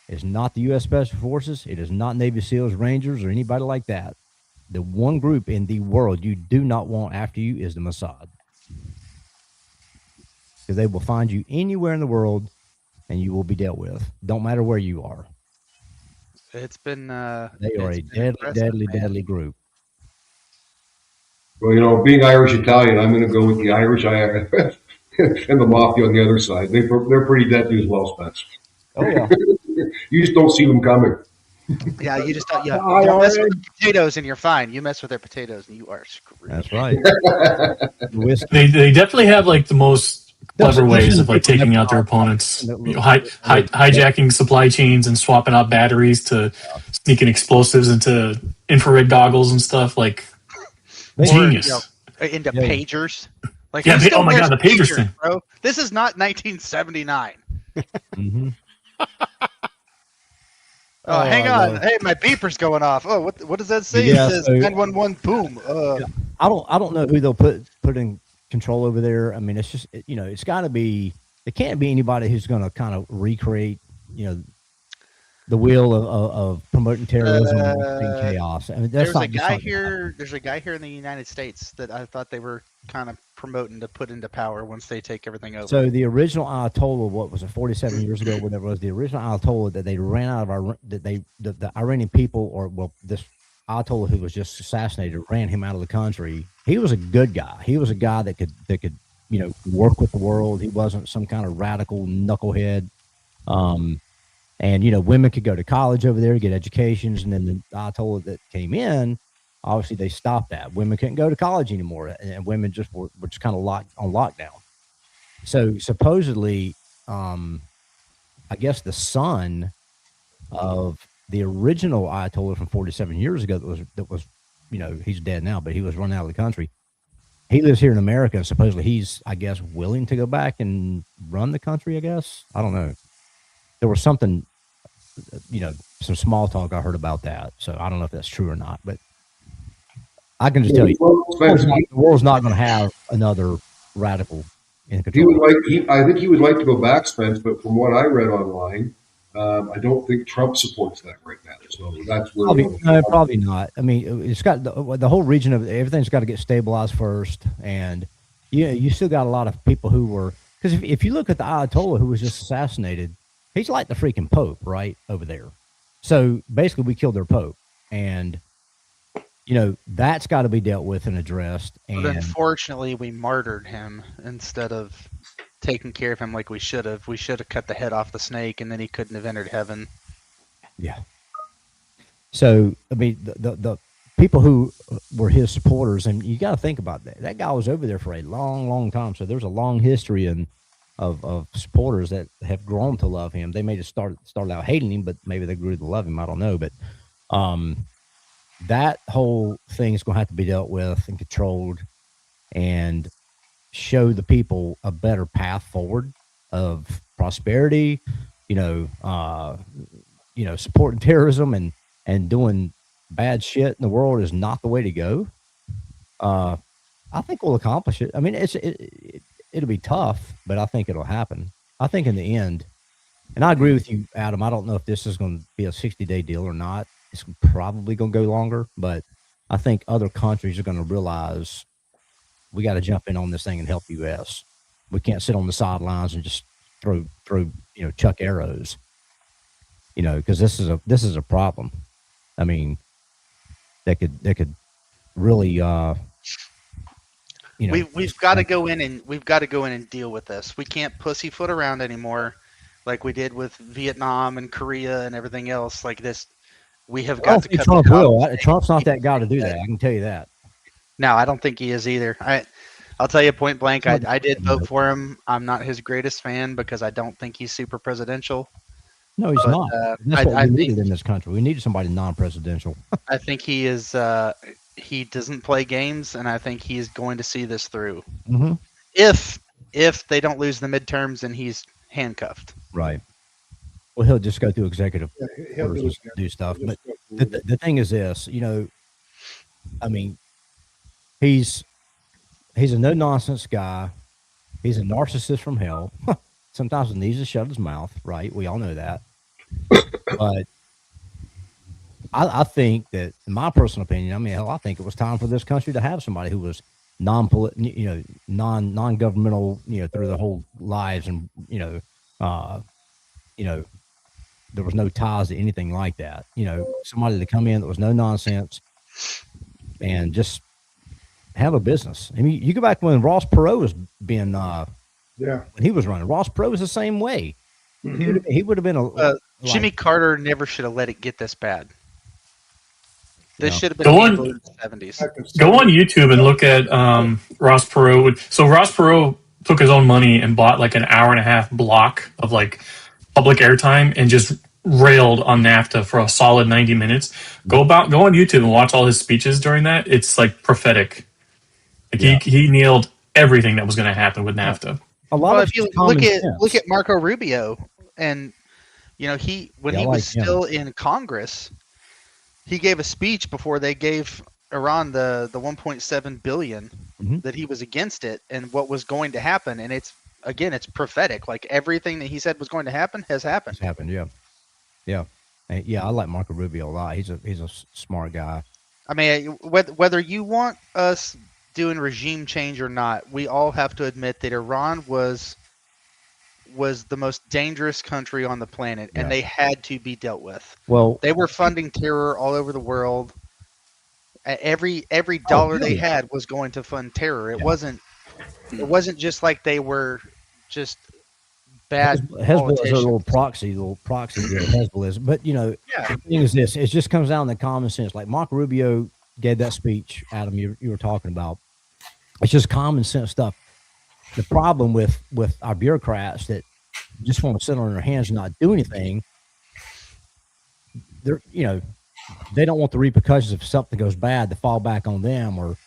is not the U.S. Special Forces. It is not Navy SEALs, Rangers, or anybody like that. The one group in the world you do not want after you is the Mossad. Because they will find you anywhere in the world and you will be dealt with. Don't matter where you are. It's been they are a deadly group. Well, being Irish Italian, I'm going to go with the Irish IRF and the mafia on the other side. They're pretty deadly as well, Spence. Oh yeah. You just don't see them coming. Yeah, you just don't. You mess with the potatoes and you're fine. You mess with their potatoes and you are screwed. That's right. They definitely have like the most clever ways of like taking out their opponents. Hijacking supply chains and swapping out batteries to sneaking explosives into infrared goggles and stuff. Like genius. Into pagers. Like oh my god, the pagers thing, bro. This is not 1979. Mm-hmm. Oh, hang on. Lord. Hey, my beeper's going off. Oh, what does that say? Yeah, it says 911 boom. I don't know who they'll put in control over there. I mean, it's just it's got to be. It can't be anybody who's going to kind of recreate the wheel of promoting terrorism and chaos. I mean, that's There's a not guy here. There's a guy here in the United States that I thought they were kind of promoting to put into power once they take everything over. So the original Ayatollah, what was it, 47 years ago, whatever it was, the original Ayatollah that they ran out of the Iranian people, or this Ayatollah who was just assassinated, ran him out of the country. He was a good guy. He was a guy that could work with the world. He wasn't some kind of radical knucklehead. And women could go to college over there, get educations, and then the Ayatollah that came in, obviously they stopped that. Women couldn't go to college anymore, and women just were just kind of locked on lockdown. So supposedly, I guess the son of the original Ayatollah from 47 years ago that was he's dead now, but he was run out of the country. He lives here in America, and supposedly he's, I guess, willing to go back and run the country, I guess. I don't know. There was something, some small talk I heard about that. So I don't know if that's true or not, but I can just tell you, the world's not going to have another radical in control. I think he would like to go back, Spence, but from what I read online, I don't think Trump supports that right now. So that's where probably not. I mean, it's got the whole region of everything's got to get stabilized first, and you still got a lot of people who were, because if you look at the Ayatollah who was just assassinated, he's like the freaking Pope right over there. So basically, we killed their Pope, and that's got to be dealt with and addressed. And but unfortunately, we martyred him instead of taking care of him like we should have. We should have cut the head off the snake, and then he couldn't have entered heaven. Yeah. So I mean, the people who were his supporters, and you got to think about that. That guy was over there for a long, long time. So there's a long history of supporters that have grown to love him. They may just started out hating him, but maybe they grew to love him. I don't know, but that whole thing is going to have to be dealt with and controlled, and show the people a better path forward of prosperity. Supporting terrorism and doing bad shit in the world is not the way to go. I think we'll accomplish it. I mean, it'll be tough, but I think it'll happen. I think in the end, and I agree with you, Adam, I don't know if this is going to be a 60-day deal or not. It's probably going to go longer, but I think other countries are going to realize we got to jump in on this thing and help the U.S. We can't sit on the sidelines and just throw chuck arrows, because this is a problem. I mean, they could really, we've got to go in and deal with this. We can't pussyfoot around anymore, like we did with Vietnam and Korea and everything else. Like this, we have got to cut Trump will. Trump's not that guy to do that. I can tell you that. No, I don't think he is either. I'll tell you point blank, I did vote for him. I'm not his greatest fan because I don't think he's super presidential. No, he's not. That's what we needed in this country. We needed somebody non-presidential. I think he is. He doesn't play games, and I think he's going to see this through. Mm-hmm. If they don't lose the midterms and he's handcuffed. Right. Well, he'll just go through executive orders and do stuff. But the thing is this, I mean, he's a no-nonsense guy. He's a narcissist from hell. Sometimes he needs to shut his mouth, right? We all know that. But I think that, in my personal opinion, I think it was time for this country to have somebody who was non-governmental, through their whole lives, and there was no ties to anything like that. Somebody to come in that was no nonsense and just have a business. I mean, you go back when Ross Perot was being, when he was running. Ross Perot was the same way. Mm-hmm. He would have been Jimmy Carter never should have let it get this bad. This should have been in the 70s. Go on YouTube and look at Ross Perot. So Ross Perot took his own money and bought like an hour and a half block of like public airtime and just railed on NAFTA for a solid 90 minutes. Go on YouTube and watch all his speeches during that. It's like prophetic. Like he nailed everything that was going to happen with NAFTA. If you look at Marco Rubio, and when he was still in Congress, he gave a speech before they gave Iran the 1.7 billion, that he was against it and what was going to happen. And it's prophetic. Like everything that he said was going to happen has happened. It's happened. Yeah. Yeah. And I like Marco Rubio a lot. He's a smart guy. I mean, whether you want us doing regime change or not, we all have to admit that Iran was the most dangerous country on the planet, and they had to be dealt with. Well, they were funding terror all over the world. Every dollar they had was going to fund terror. It wasn't just like they were just bad. Hezbollah is a little proxy that Hezbollah is. But the thing is this: it just comes down to common sense. Like Marco Rubio gave that speech, Adam, you were talking about. It's just common sense stuff. The problem with our bureaucrats that just want to sit on their hands and not do anything, they don't want the repercussions if something goes bad to fall back on them, or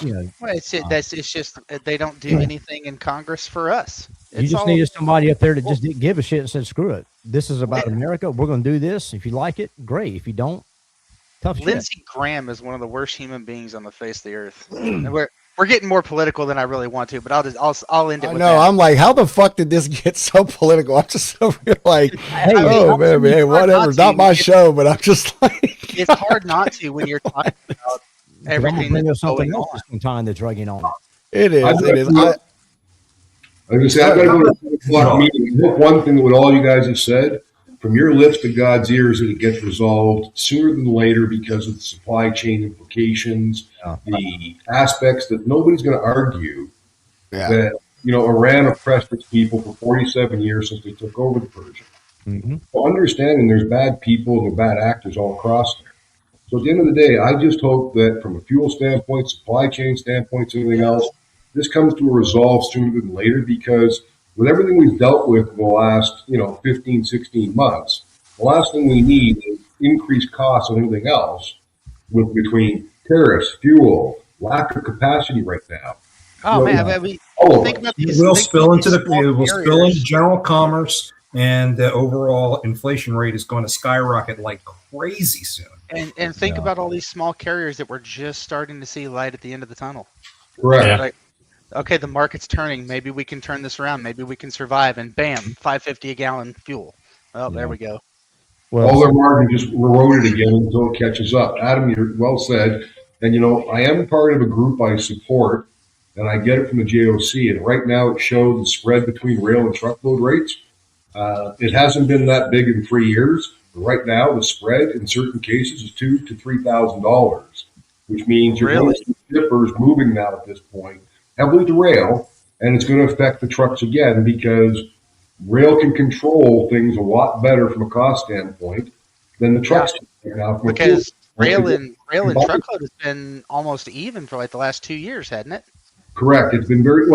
Well, it's just they don't do anything in Congress for us. You just needed somebody up there that just didn't give a shit and said, "Screw it, this is about America. We're going to do this. If you like it, great. If you don't, tough shit." Lindsey Graham is one of the worst human beings on the face of the earth. And we're getting more political than I really want to, but I'll end it. With that. I'm like, how the fuck did this get so political? I'm just so like, man, whatever. Not my show, but I'm just like, it's hard not to when you're talking about everything that's going on. Sometime that's drugging on. It is. It is. I was gonna say, I've got to go to a 10 o'clock meeting. Look, one thing with all you guys have said, from your lips to God's ears, that it gets resolved sooner than later because of the supply chain implications, the aspects that nobody's going to argue that, Iran oppressed its people for 47 years since they took over the Persian. Mm-hmm. So understanding there's bad people and there are bad actors all across there. So at the end of the day, I just hope that from a fuel standpoint, supply chain standpoint, everything else, this comes to a resolve sooner than later, because with everything we've dealt with in the last, 15, 16 months, the last thing we need is increased costs and everything else between tariffs, fuel, lack of capacity right now. Oh, man. Think about these. It will spill into general commerce, and the overall inflation rate is going to skyrocket like crazy soon. And think about all these small carriers that we're just starting to see light at the end of the tunnel. Correct. Yeah. Like, okay, the market's turning. Maybe we can turn this around. Maybe we can survive. And bam, $5.50 a gallon fuel. Oh, there we go. Well, all their margin just eroded again until it catches up. Adam, you're well said. And, I am part of a group I support, and I get it from the JOC. And right now it shows the spread between rail and truckload rates. It hasn't been that big in 3 years. But right now, the spread in certain cases is $2,000 to $3,000, which means you're going to see shippers moving now at this point heavily to rail, and it's going to affect the trucks again because rail can control things a lot better from a cost standpoint than the trucks can now. Because rail and truckload has been almost even for like the last 2 years, hadn't it? Correct. It's been very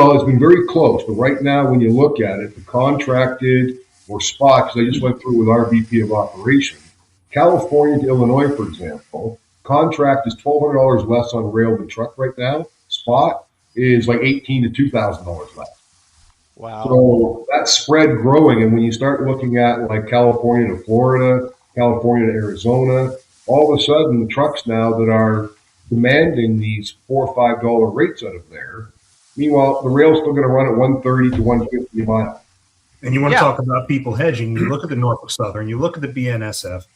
close. But right now, when you look at it, the contracted or spot, because I just went through with our VP of operation, California to Illinois, for example, contract is $1,200 less on rail than truck right now. Spot is like $1,800 to $2,000 less. Wow. So that spread growing, and when you start looking at like California to Florida, California to Arizona, all of a sudden the trucks now that are demanding these $4 or $5 rates out of there. Meanwhile, the rail's still going to run at $130 to $150 a mile. And you want to talk about people hedging? You look at the Norfolk Southern, you look at the BNSF,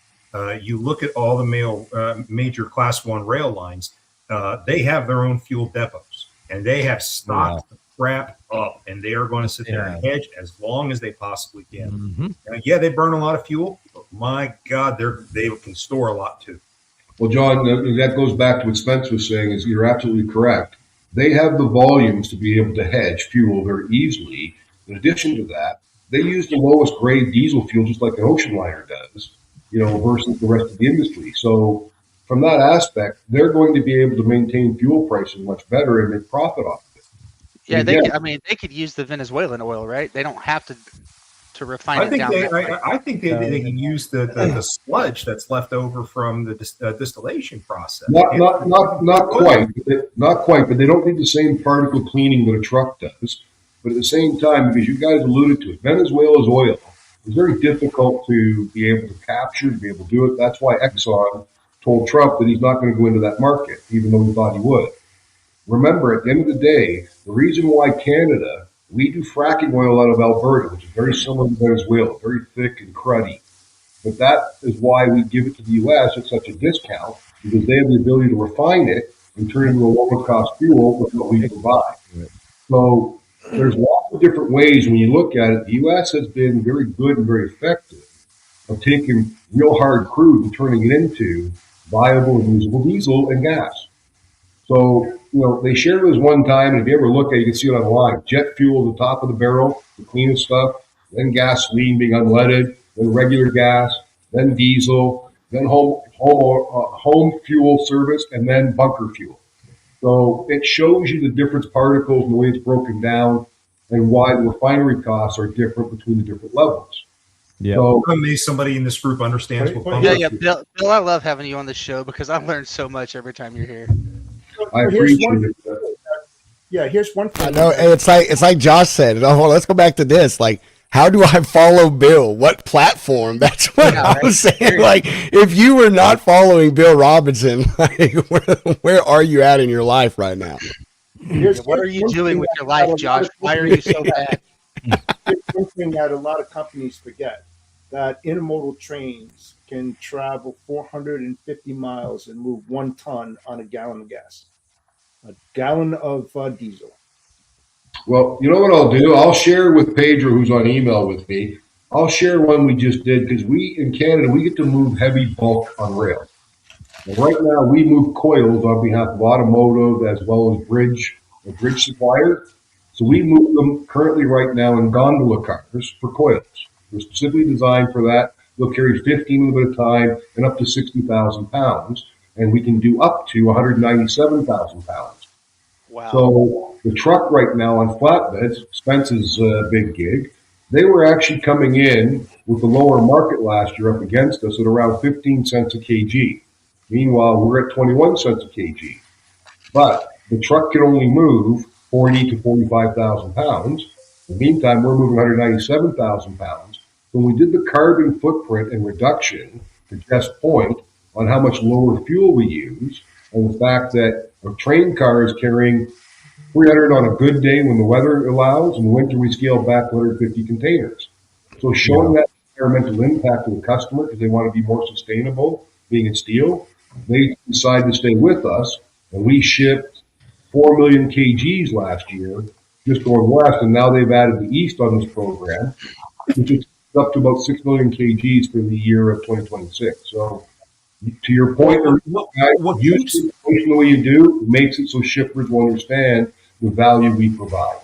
you look at all the major Class 1 rail lines. They have their own fuel depots, and they have stocked the crap up, and they are going to sit there and hedge as long as they possibly can. Mm-hmm. They burn a lot of fuel, but my God, they can store a lot too. Well, John, that goes back to what Spence was saying. Is you're absolutely correct. They have the volumes to be able to hedge fuel very easily. In addition to that, they use the lowest grade diesel fuel, just like an ocean liner does, versus the rest of the industry. So from that aspect, they're going to be able to maintain fuel prices much better and make profit off of it. Yeah, they could use the Venezuelan oil, right? They don't have to refine it down. I think they can use the sludge that's left over from the distillation process. Not quite, but they don't need the same particle cleaning that a truck does. But at the same time, because you guys alluded to it, Venezuela's oil is very difficult to be able to capture, to be able to do it. That's why Exxon told Trump that he's not going to go into that market, even though he thought he would. remember, at the end of the day, the reason why Canada, we do fracking oil out of Alberta, which is very similar to Venezuela, very thick and cruddy. But that is why we give it to the U.S. at such a discount, because they have the ability to refine it and turn it into a lower cost fuel with what we provide. So there's lots of different ways when you look at it. The U.S. has been very good and very effective of taking real hard crude and turning it into viable and usable diesel and gas. So, they shared this one time, and if you ever look at it, you can see it online. Jet fuel at the top of the barrel, the cleanest stuff, then gasoline being unleaded, then regular gas, then diesel, then home fuel service, and then bunker fuel. So it shows you the different particles and the way it's broken down and why the refinery costs are different between the different levels. Yeah. So, I'm amazed somebody in this group understands what bunker Yeah, fuel Bill, I love having you on the show because I learned so much every time you're here. I appreciate it. Here's one thing. I know it's like Josh said. Oh, let's go back to this. Like, how do I follow Bill? What platform? That's what I was saying. Like, if you were not following Bill Robinson, like, where are you at in your life right now? What are you doing with your life, Josh? Why are you so bad? Here's one thing that a lot of companies forget, that intermodal trains can travel 450 miles and move 1 ton on a gallon of gas, a gallon of diesel. Well, you know what I'll do? I'll share with Pedro, who's on email with me. I'll share one we just did because we, in Canada, we get to move heavy bulk on rail. And right now, we move coils on behalf of automotive as well as a bridge supplier. So we move them currently right now in gondola cars for coils. They're specifically designed for that. They'll carry 15 of them at a time and up to 60,000 pounds. And we can do up to 197,000 pounds. Wow. So the truck right now on flatbeds, Spence's big gig, they were actually coming in with the lower market last year up against us at around 15 cents a kg. Meanwhile, we're at 21 cents a kg. But the truck can only move 40 to 45,000 pounds. In the meantime, we're moving 197,000 pounds. When we did the carbon footprint and reduction, to Jeff's point, on how much lower fuel we use, and the fact that a train car is carrying 300 on a good day when the weather allows, in the winter we scale back to 150 containers. So showing that environmental impact to the customer because they want to be more sustainable, being in steel, they decide to stay with us, and we shipped 4 million kgs last year just going west, and now they've added the east on this program, which is up to about 6 million kgs for the year of 2026. So to your point, what using the way you do makes it so shippers will understand the value we provide.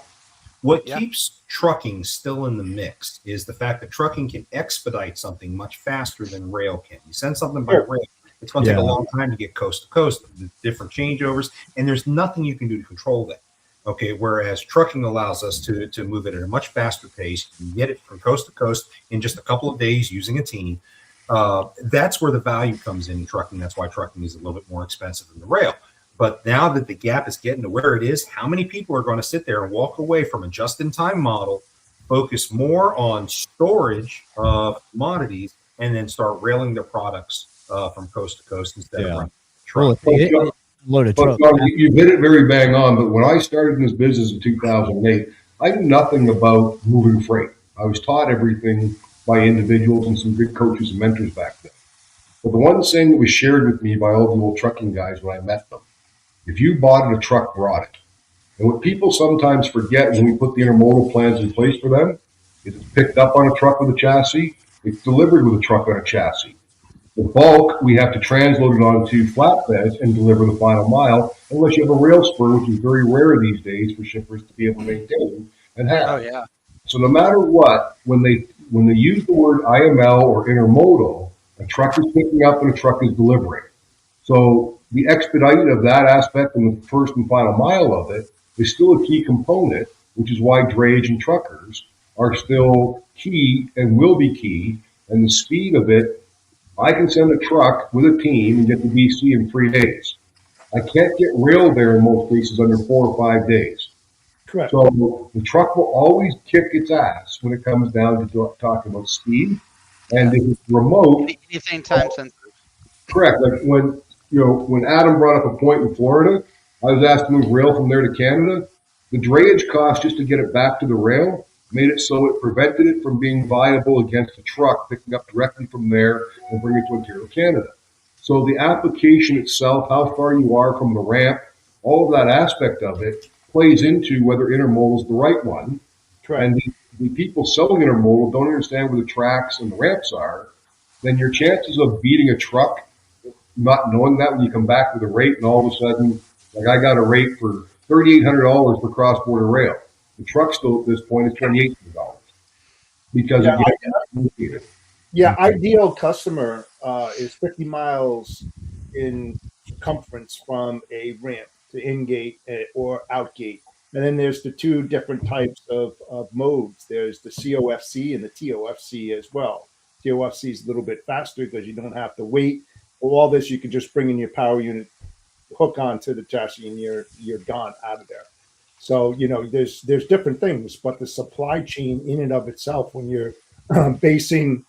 What keeps trucking still in the mix is the fact that trucking can expedite something much faster than rail can. You send something by rail, it's going to take a long time to get coast to coast, different changeovers, and there's nothing you can do to control that. Okay, whereas trucking allows us to move it at a much faster pace. You can get it from coast to coast in just a couple of days using a team. That's where the value comes in trucking. That's why trucking is a little bit more expensive than the rail. But now that the gap is getting to where it is, how many people are going to sit there and walk away from a just-in-time model, focus more on storage of commodities, and then start railing their products from coast to coast instead of running truck? Loaded truck. You hit it very bang on, but when I started in this business in 2008, I knew nothing about moving freight. I was taught everything by individuals and some good coaches and mentors back then. But the one thing that was shared with me by all the old trucking guys when I met them, if you bought it, a truck brought it. And what people sometimes forget when we put the intermodal plans in place for them is it's picked up on a truck with a chassis, it's delivered with a truck on a chassis. The bulk, we have to transload it onto flatbeds and deliver the final mile, unless you have a rail spur, which is very rare these days for shippers to be able to maintain and have. Oh, yeah. So no matter what, when they use the word IML or intermodal, a truck is picking up and a truck is delivering. So the expediting of that aspect and the first and final mile of it is still a key component, which is why drayage and truckers are still key and will be key. And the speed of it, I can send a truck with a team and get to BC in 3 days. I can't get rail there in most cases under 4 or 5 days. Correct. So the truck will always kick its ass when it comes down to talking about speed. And if it's remote, anything time sensitive. Correct. Like when Adam brought up a point in Florida, I was asked to move rail from there to Canada. The drayage cost just to get it back to the rail made it so it prevented it from being viable against a truck picking up directly from there and bringing it to Ontario, Canada. So the application itself, how far you are from the ramp, all of that aspect of it plays into whether intermodal is the right one. Correct. And the people selling intermodal don't understand where the tracks and the ramps are. Then your chances of beating a truck, not knowing that when you come back with a rate and all of a sudden, like I got a rate for $3,800 for cross-border rail. The truck still at this point is $2,800 because ideal customer is 50 miles in circumference from a ramp to in-gate or out-gate. And then there's the two different types of modes. There's the COFC and the TOFC as well. TOFC is a little bit faster because you don't have to wait. For all this, you can just bring in your power unit, hook onto the chassis, and you're gone out of there. So, there's different things, but the supply chain in and of itself, when you're basing,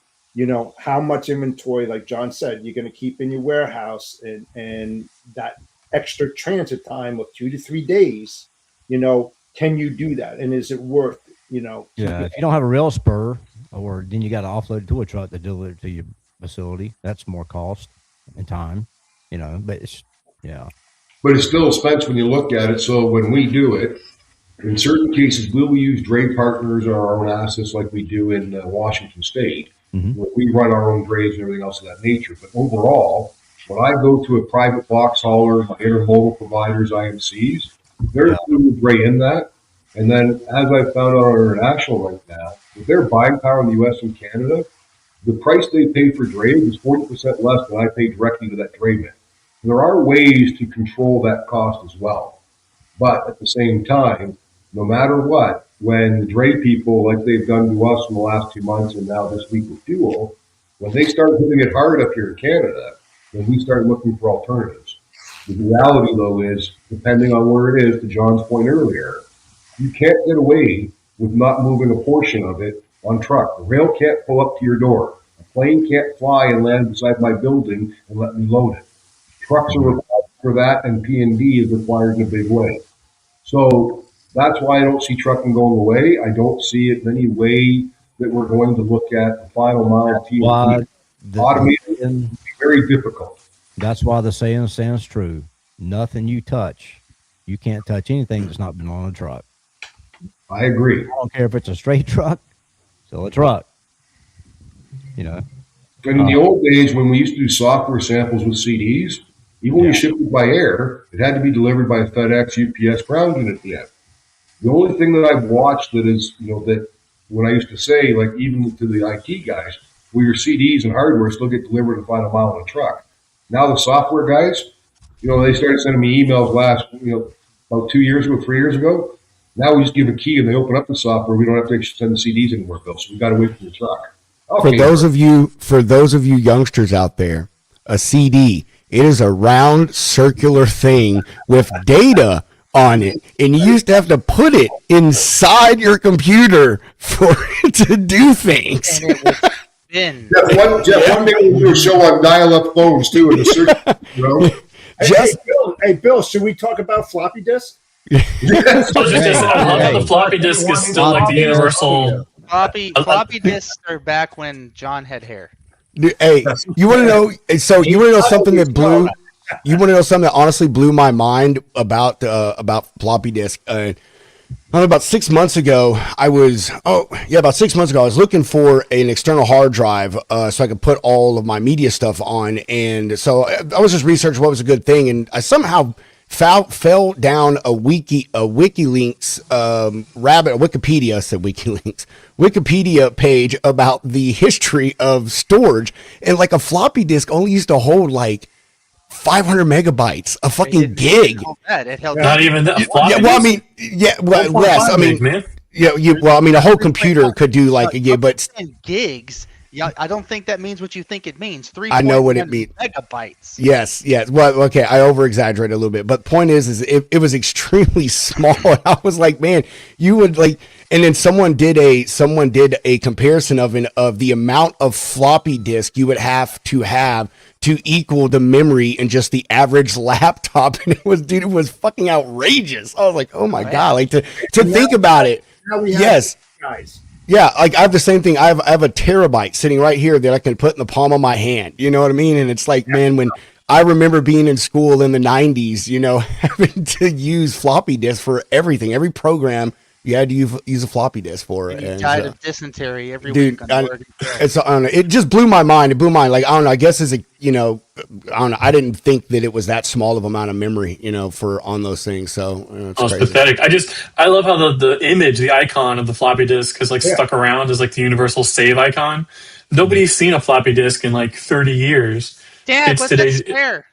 how much inventory, like John said, you're going to keep in your warehouse and that extra transit time of 2 to 3 days, can you do that? And is it worth, Yeah, if you don't have a rail spur, or then you got to offload it to a truck to deliver it to your facility, that's more cost and time, but it's, yeah. But it's still expensive when you look at it. So when we do it, in certain cases, we'll use dray partners or our own assets like we do in Washington State. Where we run our own drays and everything else of that nature. But overall, when I go to a private box hauler, my intermodal providers, IMCs, they're including dray in that. And then as I found out on international right now, with their buying power in the U.S. and Canada, the price they pay for drayage is 40% less than I pay directly to that drayman. There are ways to control that cost as well. But at the same time, no matter what, when the dray people, like they've done to us in the last 2 months and now this week with fuel, when they start hitting it hard up here in Canada, then we start looking for alternatives. The reality, though, is, depending on where it is, to John's point earlier, you can't get away with not moving a portion of it on truck. The rail can't pull up to your door. A plane can't fly and land beside my building and let me load it. Trucks are required for that, and P&D is required in a big way. So that's why I don't see trucking going away. I don't see it in any way that we're going to look at the final mile of P&D. Automated is very difficult. That's why the saying stands true. Nothing you touch, you can't touch anything that's not been on a truck. I agree. I don't care if it's a straight truck, still a truck. And in the old days, when we used to do software samples with CDs, even when you shipped it by air, it had to be delivered by a FedEx, UPS ground unit at the end. The only thing that I've watched that is, that when I used to say, like even to the IT guys, well, your CDs and hardware still get delivered the final mile on a truck. Now the software guys, they started sending me emails about 2 years ago, 3 years ago. Now we just give a key and they open up the software. We don't have to send the CDs anymore, Bill. So we got to wait for the truck. Okay. For those of you youngsters out there, a CD, it is a round circular thing with data on it, and you used to have to put it inside your computer for it to do things. And it was thin. One day we'll do a show on dial-up phones too in the circuit. Hey, Bill, should we talk about floppy disk? I love how the floppy disk is still like the universal. Floppy disks are back when John had hair. Hey, you want to know? So you want to know something that blew? You want to know something that honestly blew my mind about floppy disk? About 6 months ago, I was looking for an external hard drive so I could put all of my media stuff on, and so I was just researching what was a good thing, and I somehow fell down a WikiLeaks Wikipedia page about the history of storage, and like a floppy disk only used to hold like 500 megabytes, a fucking gig. It held Not even that. Yeah, well, I mean, less. I mean, man. A whole computer could do like a gig, but gigs. Yeah, I don't think that means what you think it means. 3. I know what it means. Megabytes. Yes. Well, okay, I over exaggerate a little bit, but point is it was extremely small. I was like, man, you would like, and then someone did a comparison of the amount of floppy disk you would have to equal the memory in just the average laptop. And it was fucking outrageous. I was like, oh my God, like to think about it. Now we have Yes. guys. Yeah, like I have the same thing. I have a terabyte sitting right here that I can put in the palm of my hand. You know what I mean? And it's like, man, when I remember being in school in the 90s, you know, having to use floppy disk for everything, every program you had to use a floppy disk for. And you And, died of dysentery every dude, week. On the Oregon Trail. it's, I don't know, it just blew my mind. It blew my mind. Like, I don't know. I guess as a, you know, I don't know. I didn't think that it was that small of amount of memory, you know, on those things. So it's Oh, it's crazy. pathetic. I love how the image, the icon of the floppy disk is like stuck around as like the universal save icon. Nobody's seen a floppy disk in like 30 years. Dad, It's what's today's- that spare?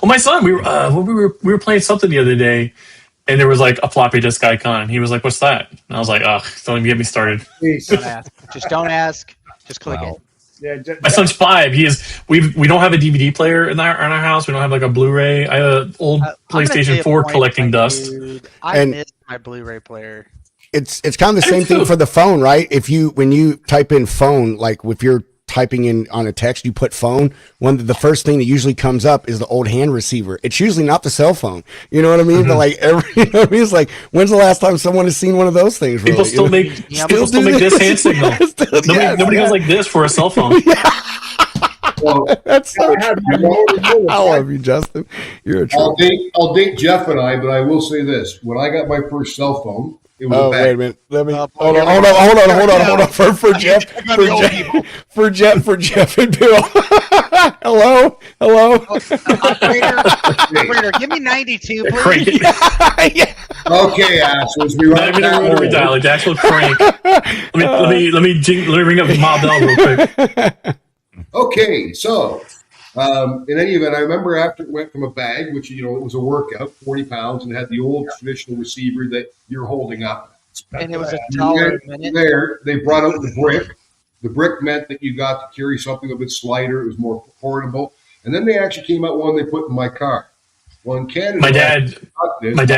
Well, my son, we were playing something the other day, and there was like a floppy disk icon. And he was like, "What's that?" And I was like, "Ugh, don't even get me started." Please. Don't ask. Just don't ask. Just click it. Yeah, My son's 5. We don't have a DVD player in our house. We don't have like a Blu-ray. I have an old I'm gonna tell PlayStation you a 4 point, collecting my dust. dude. I And- miss my Blu-ray player. It's kind of the I do same thing too. for the phone, right? When you type in phone, like if you're typing in on a text, you put phone. The first thing that usually comes up is the old hand receiver. It's usually not the cell phone. You know what I mean? But like you know what I mean? It's like, when's the last time someone has seen one of those things? Really? People still You know? make Yeah, people still do make this this. hand signal. Nobody goes like this for a cell phone. Well, That's so I have my true. Motorola. I love you, Justin. You're a I'll true. date Jeff and I, but I will say this: when I got my first cell phone, it was Oh, a wait a bag. minute. Let me Oh, boy, hold on. For Jeff and Bill. Hello. Operator, give me 92, please. Crank it. Yeah. Okay, assholes, we Not run even a that rotary way. dial, like the actual crank. Let me ring up Ma Bell real quick. Okay, so in any event, I remember after it went from a bag, which it was a workout, 40 pounds, and had the old traditional receiver that you're holding up. And it was a And dollar then a minute. there, they brought out the brick. The brick meant that you got to carry something a bit lighter. It was more portable. And then they actually came out one they put in my car. Well, in Canada, My dad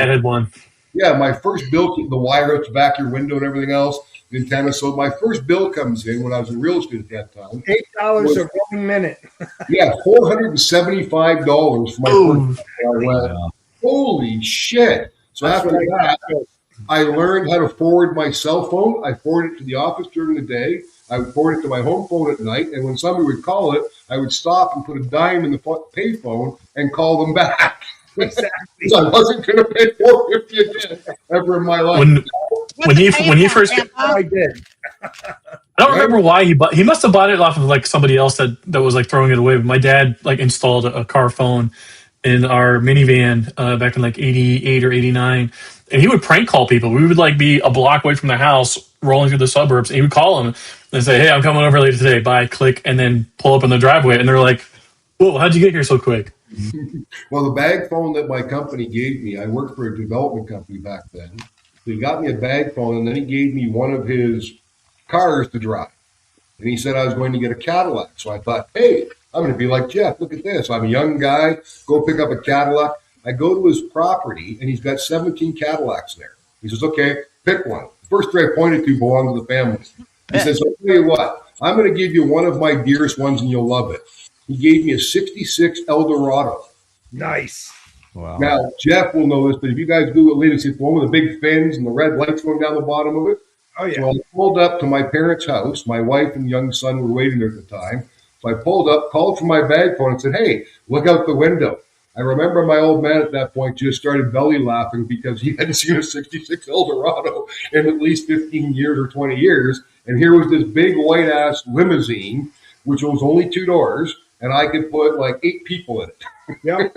had one. Yeah, my first bill, the wire out the back of your window and everything else, the antenna. So my first bill comes in when I was in real estate at that time. $8 a rolling minute. Yeah, $475 for my Ooh. first bill. I went, holy shit. So after that, I learned how to forward my cell phone. I forwarded it to the office during the day. I would forward it to my home phone at night. And when somebody would call it, I would stop and put a dime in the pay phone and call them back. Exactly. So I wasn't going to pay $450 again ever in my life. When he first, I did. I don't remember why he must have bought it off of like somebody else that was like throwing it away. But my dad like installed a car phone in our minivan back in like 88 or 89, and he would prank call people. We would like be a block away from the house rolling through the suburbs, and he would call them and say, "Hey, I'm coming over later today. Bye." Click, and then pull up in the driveway, and they're like, "Whoa, how'd you get here so quick?" Well, the bag phone that my company gave me, I worked for a development company back then. So he got me a bag phone, and then he gave me one of his cars to drive. And he said I was going to get a Cadillac. So I thought, hey, I'm going to be like Jeff. Look at this. I'm a young guy. Go pick up a Cadillac. I go to his property, and he's got 17 Cadillacs there. He says, okay, pick one. The first three I pointed to belong to the family. He says, I'll tell you what. I'm going to give you one of my dearest ones, and you'll love it. He gave me a 66 Eldorado. Nice. Wow. Now, Jeff will know this, but if you guys Google it later, see the one with the big fins and the red lights going down the bottom of it. Oh, yeah. So I pulled up to my parents' house. My wife and young son were waiting there at the time. So I pulled up, called from my bag phone and said, hey, look out the window. I remember my old man at that point just started belly laughing because he hadn't seen a 66 Eldorado in at least 15 years or 20 years. And here was this big white-ass limousine, which was only 2 doors, and I could put like 8 people in it. Yep.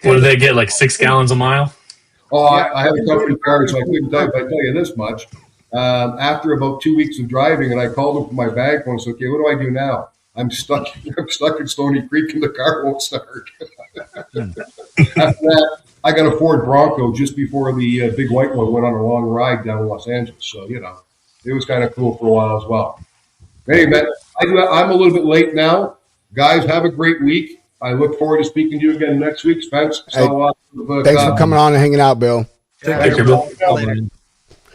What did they get? Like 6 gallons a mile? Oh, I have a company car, so I couldn't tell you, but I tell you this much. After about 2 weeks of driving, and I called him from my bag phone and said, okay, what do I do now? I'm stuck in Stony Creek and the car won't start. After that, I got a Ford Bronco just before the big white one went on a long ride down to Los Angeles. So, it was kind of cool for a while as well. Anyway, I'm a little bit late now. Guys, have a great week. I look forward to speaking to you again next week. Spence, Thanks for coming on and hanging out, Bill. Take care, Bill.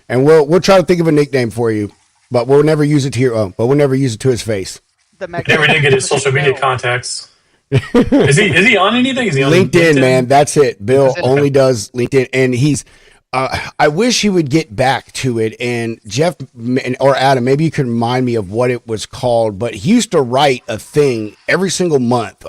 And we'll try to think of a nickname for you, but we'll never use it to his face. that Mac Never did get his social media contacts. Is he on anything? Is he on LinkedIn, man? That's it. Bill only does LinkedIn, and he's. I wish he would get back to it. And Jeff or Adam, maybe you could remind me of what it was called. But he used to write a thing every single month.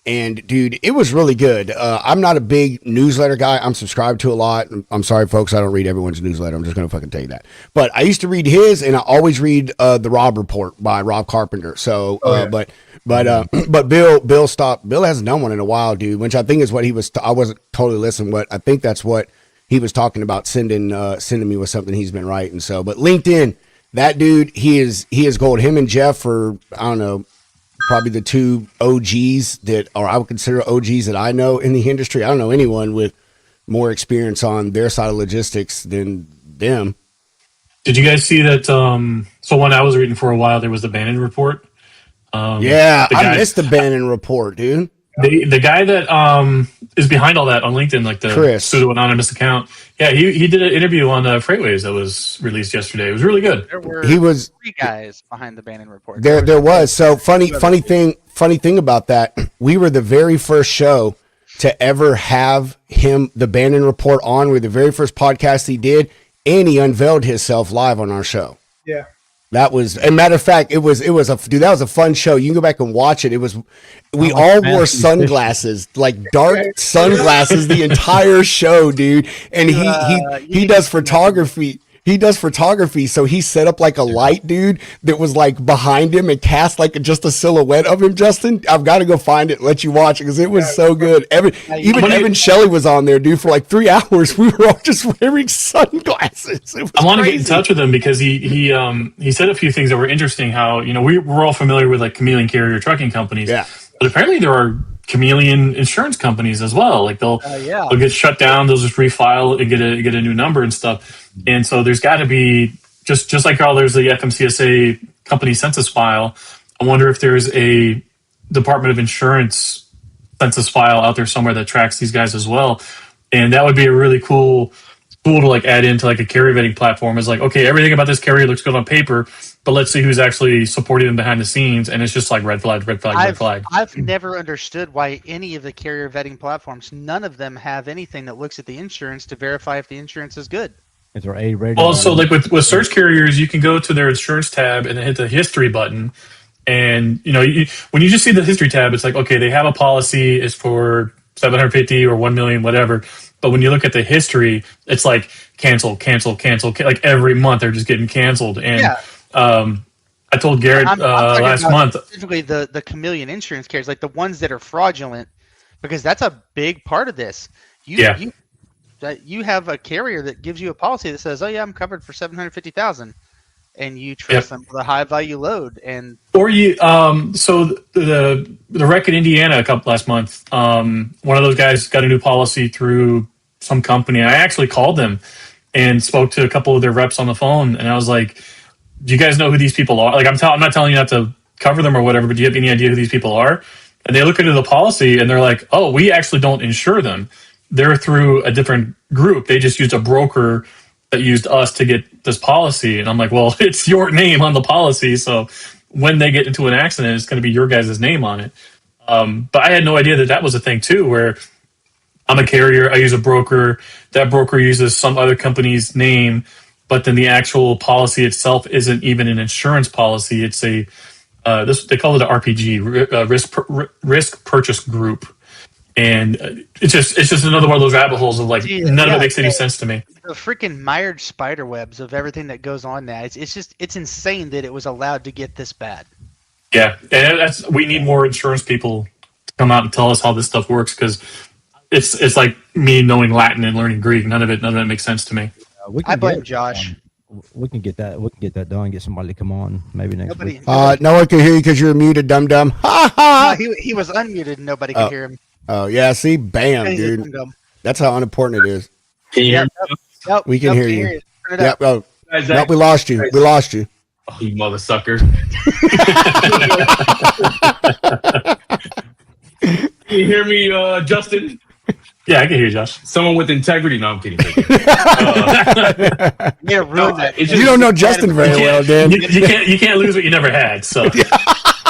And dude, it was really good. I'm not a big newsletter guy. I'm subscribed to a lot. I'm sorry, folks. I don't read everyone's newsletter. I'm just going to fucking tell you that. But I used to read his, and I always read the Rob Report by Rob Carpenter. So, but Bill stopped. Bill hasn't done one in a while, dude. Which I think is what he was. I wasn't totally listening, but I think that's what he was talking about. Sending me with something he's been writing. So, but LinkedIn, that dude, he is gold. Him and Jeff are, I don't know, probably the two OGs that, or I would consider OGs that I know in the industry. I don't know anyone with more experience on their side of logistics than them. Did you guys see that? So when I was reading for a while, there was the Bannon report. Yeah, I missed the Bannon report, dude. The guy that is behind all that on LinkedIn, like the Chris. pseudo anonymous account. Yeah, he did an interview on Freightways that was released yesterday. It was really good. There were He was 3 guys behind the Bannon report. there was. So funny thing about that. We were the very first show to ever have the Bannon report on. We were the very first podcast he did, and he unveiled himself live on our show. Yeah. That was, a matter of fact, that was a fun show. You can go back and watch it. We all wore sunglasses, like dark sunglasses, the entire show, dude. And he does photography. He does photography, so he set up like a light, dude, that was like behind him and cast like just a silhouette of him. Justin, I've got to go find it and let you watch it because it was so good. Even Evan Shelley was on there, dude, for like 3 hours. We were all just wearing sunglasses. I want to get in touch with him because he said a few things that were interesting. How we're all familiar with like chameleon carrier trucking companies, yeah, but apparently there are chameleon insurance companies as well. Like they'll get shut down, they'll just refile and get a new number and stuff. And so there's got to be just like how there's the FMCSA company census file. I wonder if there's a Department of Insurance census file out there somewhere that tracks these guys as well. And that would be a really cool to like add into like a carrier vetting platform. Is like, okay, everything about this carrier looks good on paper, but let's see who's actually supporting them behind the scenes. And it's just like red flag, red flag, red flag. I've never understood why any of the carrier vetting platforms, none of them have anything that looks at the insurance to verify if the insurance is good. Is there a rating? Well, so like with search carriers, you can go to their insurance tab and then hit the history button. And, when you just see the history tab, it's like, okay, they have a policy, it's for 750 or 1 million, whatever. But when you look at the history, it's like cancel. Like every month they're just getting canceled. And I told Garrett last month. Specifically the chameleon insurance carriers, like the ones that are fraudulent, because that's a big part of this. You have a carrier that gives you a policy that says, "Oh yeah, I'm covered for 750,000," and you trust them for the high value load. And or you, so the wreck in Indiana last month, one of those guys got a new policy through some company. I actually called them and spoke to a couple of their reps on the phone, and I was like, "Do you guys know who these people are?" Like, I'm not telling you not to cover them or whatever, but do you have any idea who these people are? And they look into the policy and they're like, "Oh, we actually don't insure them. They're through a different group. They just used a broker that used us to get this policy." And I'm like, well, it's your name on the policy. So when they get into an accident, it's going to be your guys' name on it. But I had no idea that was a thing too, where I'm a carrier, I use a broker, that broker uses some other company's name, but then the actual policy itself isn't even an insurance policy. It's they call it an RPG, risk purchase group. And it's just another one of those rabbit holes of like none of it makes any sense to me. The freaking mired spider webs of everything that goes on now. It's insane that it was allowed to get this bad. Yeah, and we need more insurance people to come out and tell us how this stuff works, because it's like me knowing Latin and learning Greek. None of it makes sense to me. I blame Josh. We can get that. We can get that done. Get somebody to come on maybe next week. No one can hear you because you're muted, dum dum. Ha ha. He was unmuted. And nobody could hear him. Oh yeah, see, bam, dude. That's how unimportant it is. Can you hear me? Yep, we can hear you. Yep. Oh, Nope, we lost you. We lost you. Oh, you mother sucker. Can you hear me, Justin? Yeah, I can hear you, Josh. Someone with integrity. No, I'm kidding. Yeah, ruined that. You don't know Justin very well, Dan. You can't lose what you never had. So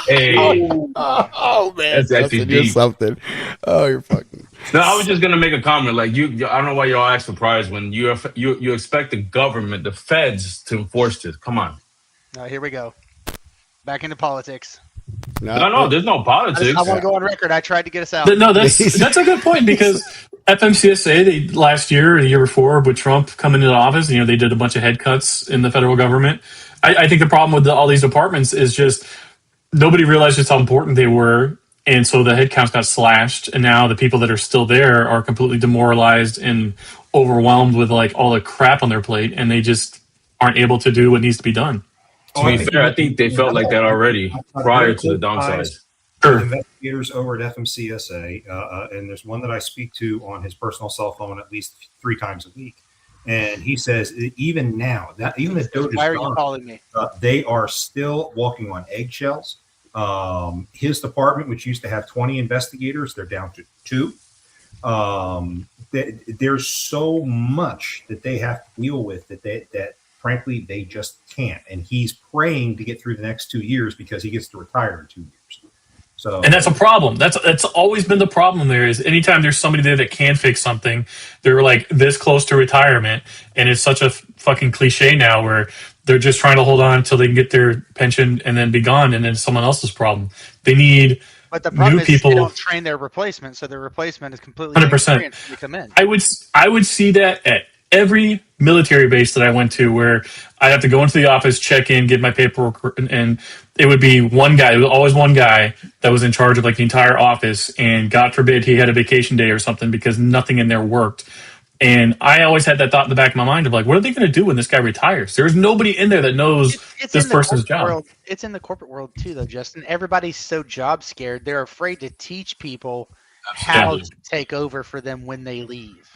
Hey, Oh man, That's actually Justin, you're deep. something. Oh, you're fucking. no, I was just gonna make a comment. Like I don't know why y'all act surprised when you expect the government, the feds, to enforce this. Come on. Here we go. Back into politics. No, there's no I politics. want to go on record. I tried to get us out. No, that's a good point because FMCSA last year or the year before with Trump coming into office, they did a bunch of head cuts in the federal government. I think the problem with all these departments is just nobody realized just how important they were, and so the headcounts got slashed, and now the people that are still there are completely demoralized and overwhelmed with like all the crap on their plate, and they just aren't able to do what needs to be done. To be fair, I think they felt like that already prior to the downsize. Sure. Investigators over at FMCSA, and there's one that I speak to on his personal cell phone at least 3 times a week. And he says even now, even the DOJ Why are is you gone, calling me? they are still walking on eggshells. His department, which used to have 20 investigators, they're down to 2. There's so much that they have to deal with that frankly they just can't. And he's praying to get through the next 2 years because he gets to retire in 2 years. So, And that's a problem. That's always been the problem. There is anytime there's somebody there that can fix something, they're like this close to retirement, and it's such a fucking cliche now where they're just trying to hold on until they can get their pension and then be gone, and then it's someone else's problem. They need But the problem new is people. they don't train their replacement, so their replacement is completely 100%. inexperienced when they come in. I would see that at every military base that I went to, where I'd have to go into the office, check in, get my paperwork, and it would be one guy. It was always one guy that was in charge of like the entire office, and God forbid he had a vacation day or something because nothing in there worked. And I always had that thought in the back of my mind of like, what are they going to do when this guy retires? There's nobody in there that knows It's this in the person's corporate job. world. It's in the corporate world too, though, Justin. Everybody's so job scared; they're afraid to teach people how to take over for them when they leave.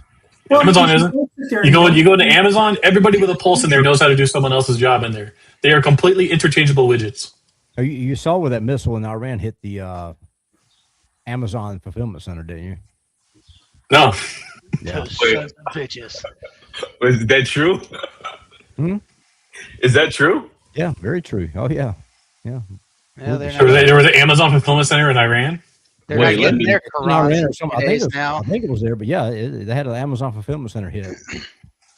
Amazon isn't. You go to Amazon, everybody with a pulse in there knows how to do someone else's job in there. They are completely interchangeable widgets. You saw where that missile in Iran hit the Amazon fulfillment center, didn't you? No. Yeah. Those sons of bitches. Is that true? Hmm? Is that true? Yeah, very true. Oh yeah. Yeah, they're So not, there was an Amazon fulfillment center in Iran. they're Wait, not let getting me- their In Iran Qurans or for something. 2 days now. I think it was there, but yeah, they had an Amazon fulfillment center hit.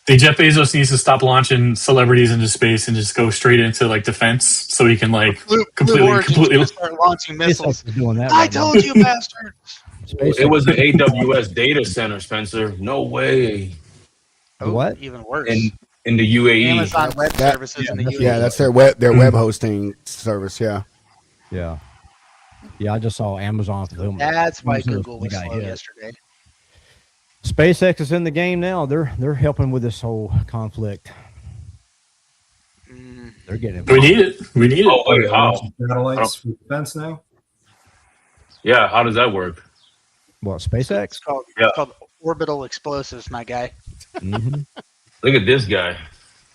The Jeff Bezos needs to stop launching celebrities into space and just go straight into like defense, so he can like Blue completely. Origin's gonna start launching missiles. SpaceX is doing that I right now. told you, bastards. SpaceX- It was the AWS data center, Spencer. No way. The what? Even worse. In the UAE. Amazon Web That- Services in the U.S. Yeah, that's their web hosting service. Yeah. Yeah. Yeah, I just saw Amazon fulfillment. That's why Fulfillment Google was got slow hit. yesterday. SpaceX is in the game now. They're helping with this whole conflict. Mm. They're getting We need it. We need it. Oh, wait, how? satellites for defense now. Yeah, how does that work? What, SpaceX? It's called orbital explosives, my guy. Mhm. Look at this guy.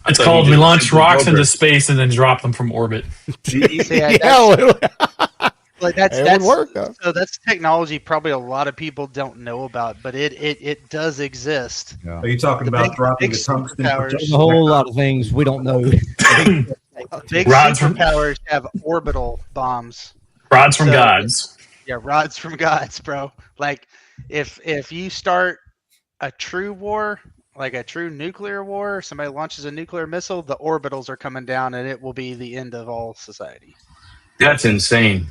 I It's thought called he we just launch simply rocks into covered. space and then drop them from orbit. See, Yeah, that's it would work though. so that's technology probably a lot of people don't know about, but it does exist. Are you talking The about big- dropping big the tungsten? superpowers. There's a whole lot of things we don't know. Big Rods from- superpowers have orbital bombs. Rods from So- gods. Yeah, rods from gods, bro. Like if you start a true war, like a true nuclear war, somebody launches a nuclear missile, the orbitals are coming down and it will be the end of all society. That's insane.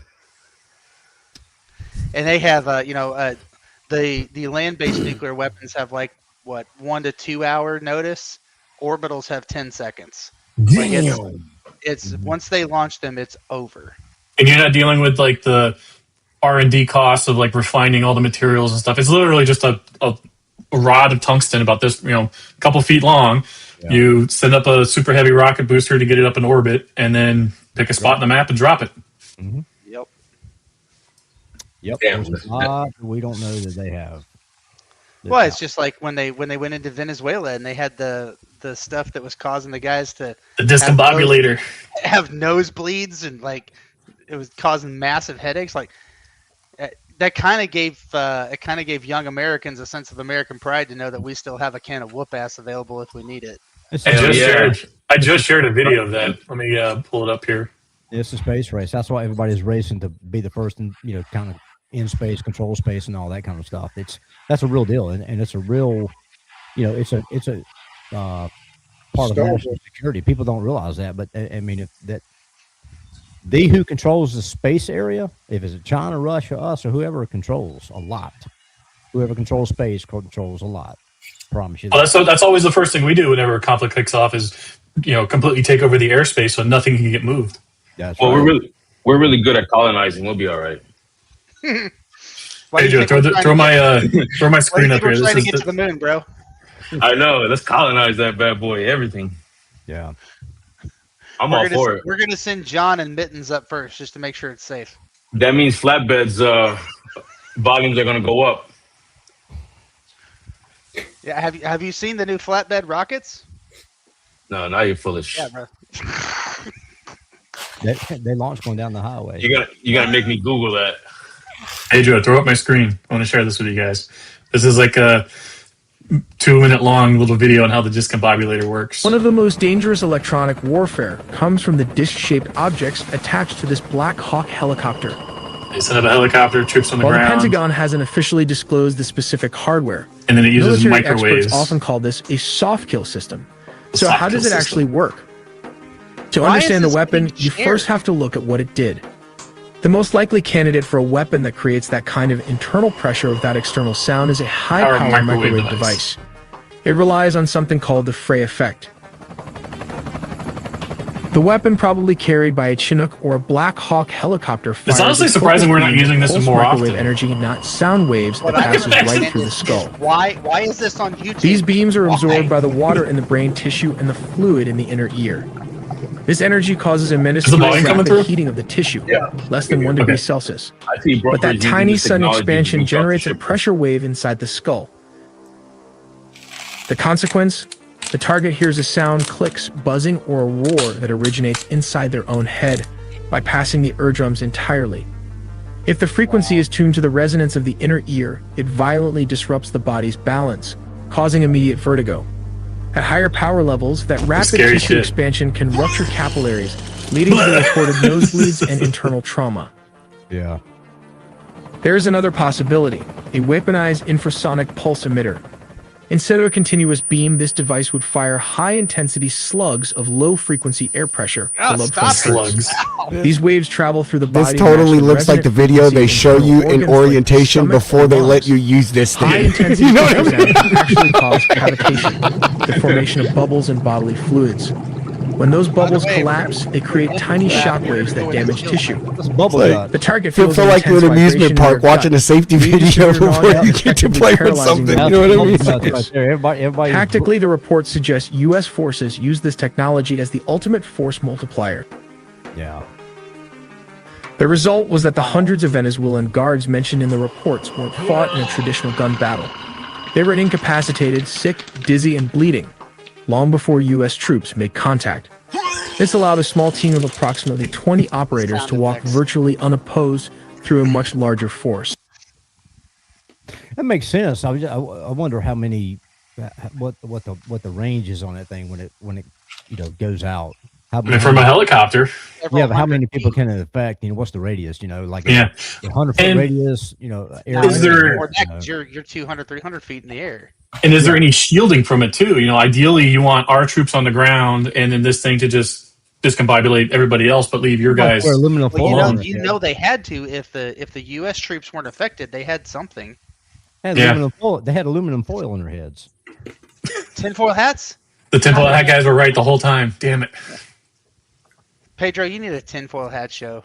And they have the land-based nuclear weapons have like what 1 to 2 hour notice. Orbitals have 10 seconds. Like it's once they launch them, it's over. And you're not dealing with like the R&D costs of like refining all the materials and stuff. It's literally just a rod of tungsten about this, a couple feet long. Yeah. You send up a super heavy rocket booster to get it up in orbit, and then pick a spot in the map and drop it. Mhm. Yep. Yep. Damn. There's a lot we don't know that they have. Well, it's just like when they went into Venezuela and they had the stuff that was causing the guys to The discombobulator. have nosebleeds and like it was causing massive headaches. Like that kind of gave young Americans a sense of American pride to know that we still have a can of whoop ass available if we need it. It's I Hell just yeah. shared a video of that. Let me pull it up here. It's a space race. That's why everybody's racing to be the first, and kind of in space, control space, and all that kind of stuff. That's a real deal, and it's a real, it's a part of national security. People don't realize that, but I mean, who controls the space area, if it's China, Russia, us, or whoever controls a lot, whoever controls space controls a lot. Promise you. Well, that's always the first thing we do whenever a conflict kicks off is, completely take over the airspace so nothing can get moved. That's Well, right. we're really good at colonizing. We'll be all right. Why Hey, do you Joe, think we're throw my why do screen you up think we're here. trying to get to the moon, bro? I know. Let's colonize that bad boy. Everything. Yeah. I'm all for it. We're gonna send John and Mittens up first just to make sure it's safe. That means flatbeds volumes are going to go up. Yeah, have you seen the new flatbed rockets? No, now you're full of Yeah, shit. bro. They launch going down the highway. You gotta make me Google that. Hey, Joe, throw up my screen. I want to share this with you guys. This is like a 2-minute long little video on how the discombobulator works. One of the most dangerous electronic warfare comes from the disc-shaped objects attached to this Black Hawk helicopter. They set up a helicopter, troops on the While the ground, Pentagon hasn't officially disclosed the specific hardware, and then it uses military microwaves. experts often call this a soft kill system. A So soft how does kill it actually system. work? To Why understand the is this weapon, being you shared? first have to look at what it did. The most likely candidate for a weapon that creates that kind of internal pressure without external sound is a high-power Power microwave microwave device. It relies on something called the Frey effect. The weapon probably carried by a Chinook or a Black Hawk helicopter fires honestly a surprising we're not focused using this pulse more microwave often. energy, not sound waves that What I passes don't right understand through the is skull. why is this on YouTube? These beams are Why? absorbed by the water in the brain tissue and the fluid in the inner ear. This energy causes a the minuscule volume coming through? rapid heating of the tissue, less than 1 Okay. degree Celsius. I see But brokers that using tiny this sudden technology expansion to generates a ship. pressure wave inside the skull. The consequence? The target hears a sound, clicks, buzzing, or a roar that originates inside their own head, bypassing the eardrums entirely. If the frequency is tuned to the resonance of the inner ear, it violently disrupts the body's balance, causing immediate vertigo. At higher power levels, that rapid scary tissue shit. expansion can rupture capillaries, leading to the reported nosebleeds and internal trauma. Yeah. There is another possibility, a weaponized infrasonic pulse emitter. Instead of a continuous beam, this device would fire high-intensity slugs of low-frequency air pressure. Oh, below stop pressure. Slugs. These waves travel through the body. This totally matching looks like the resonant video they frequencies show in you internal in organs like the orientation stomach before or they let lungs. you use this thing. High-intensity You know what I mean? pulse can actually cause cavitation, the formation of bubbles in bodily fluids. When those bubbles way, collapse, they create tiny shock waves that damage tissue. This bubble Like- shot. The target Feel feels like you're at an amusement park watching a safety video before you get to play with something. You know what I mean? That's right there. Everybody. Tactically, the reports suggest U.S. forces use this technology as the ultimate force multiplier. Yeah. The result was that the hundreds of Venezuelan guards mentioned in the reports weren't fought in a traditional gun battle. They were incapacitated, sick, dizzy, and bleeding, long before U.S. troops made contact. This allowed a small team of approximately 20 operators to walk virtually unopposed through a much larger force. That makes sense. I wonder how many, what the range is on that thing when it goes out. How I mean, from a helicopter. yeah, but how many people can it affect? What's the radius? Like Yeah. a 100-foot And radius. Air is there- Or next, you're 200, 300 feet in the air. And is there any shielding from it too? Ideally you want our troops on the ground and then this thing to just discombobulate everybody else, but leave your guys. Wear aluminum Well, foil on it. you know they had to if the U.S. troops weren't affected. They had something. They had Yeah. aluminum foil. They had aluminum foil on their heads. Tinfoil hats. The tinfoil hat guys were right the whole time. Damn it. Pedro, you need a tinfoil hat show.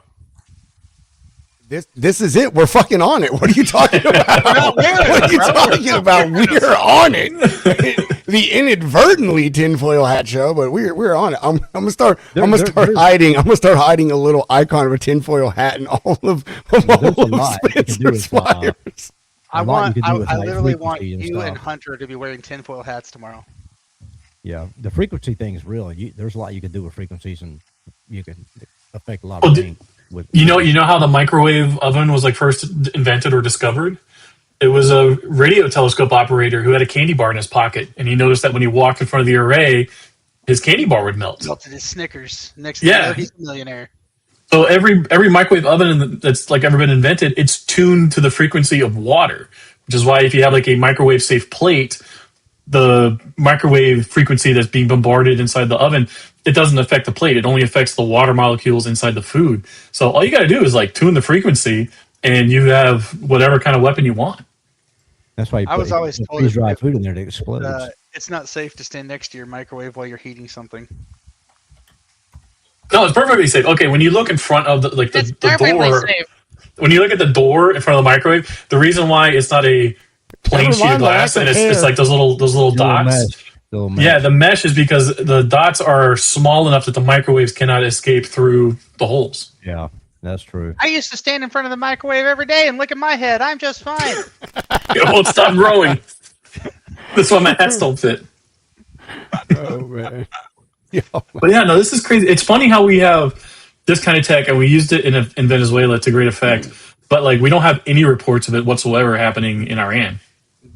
This is it. We're fucking on it. What are you talking about? not wearing it, What are you bro. talking about? We're on it. The inadvertently tinfoil hat show, but we're on it. I'm gonna start hiding. I'm gonna start hiding a little icon of a tinfoil hat in all of There's a lot you can do Spencer's with, flyers. I A lot you want. can do with, I like, literally want frequency and you and stuff. Hunter to be wearing tinfoil hats tomorrow. Yeah, the frequency thing is real. There's a lot you can do with frequencies, and you can affect a lot Well, of things. With You know how the microwave oven was first invented or discovered? It was a radio telescope operator who had a candy bar in his pocket, and he noticed that when he walked in front of the array, his candy bar would melt. Melted his Snickers. Next Yeah. thing you know, he's a millionaire. So every microwave oven that's like ever been invented, it's tuned to the frequency of water, which is why if you have like a microwave safe plate, the microwave frequency that's being bombarded inside the oven, it doesn't affect the plate. It only affects the water molecules inside the food. So all you got to do is like tune the frequency, and you have whatever kind of weapon you want. That's why you I was always told freeze-dry food in there to explode. it's not safe to stand next to your microwave while you're heating something. No, it's perfectly safe. Okay, when you look in front of the door, safe. when you look at the door in front of the microwave, the reason why it's not a plain sheet of glass and it's like those little dots. Yeah, the mesh is because the dots are small enough that the microwaves cannot escape through the holes. Yeah, that's true. I used to stand in front of the microwave every day and look at my head. I'm just fine. It won't stop growing. That's why my hats don't fit. Oh man. But yeah, no, this is crazy. It's funny how we have this kind of tech, and we used it in Venezuela to great effect, but like we don't have any reports of it whatsoever happening in Iran.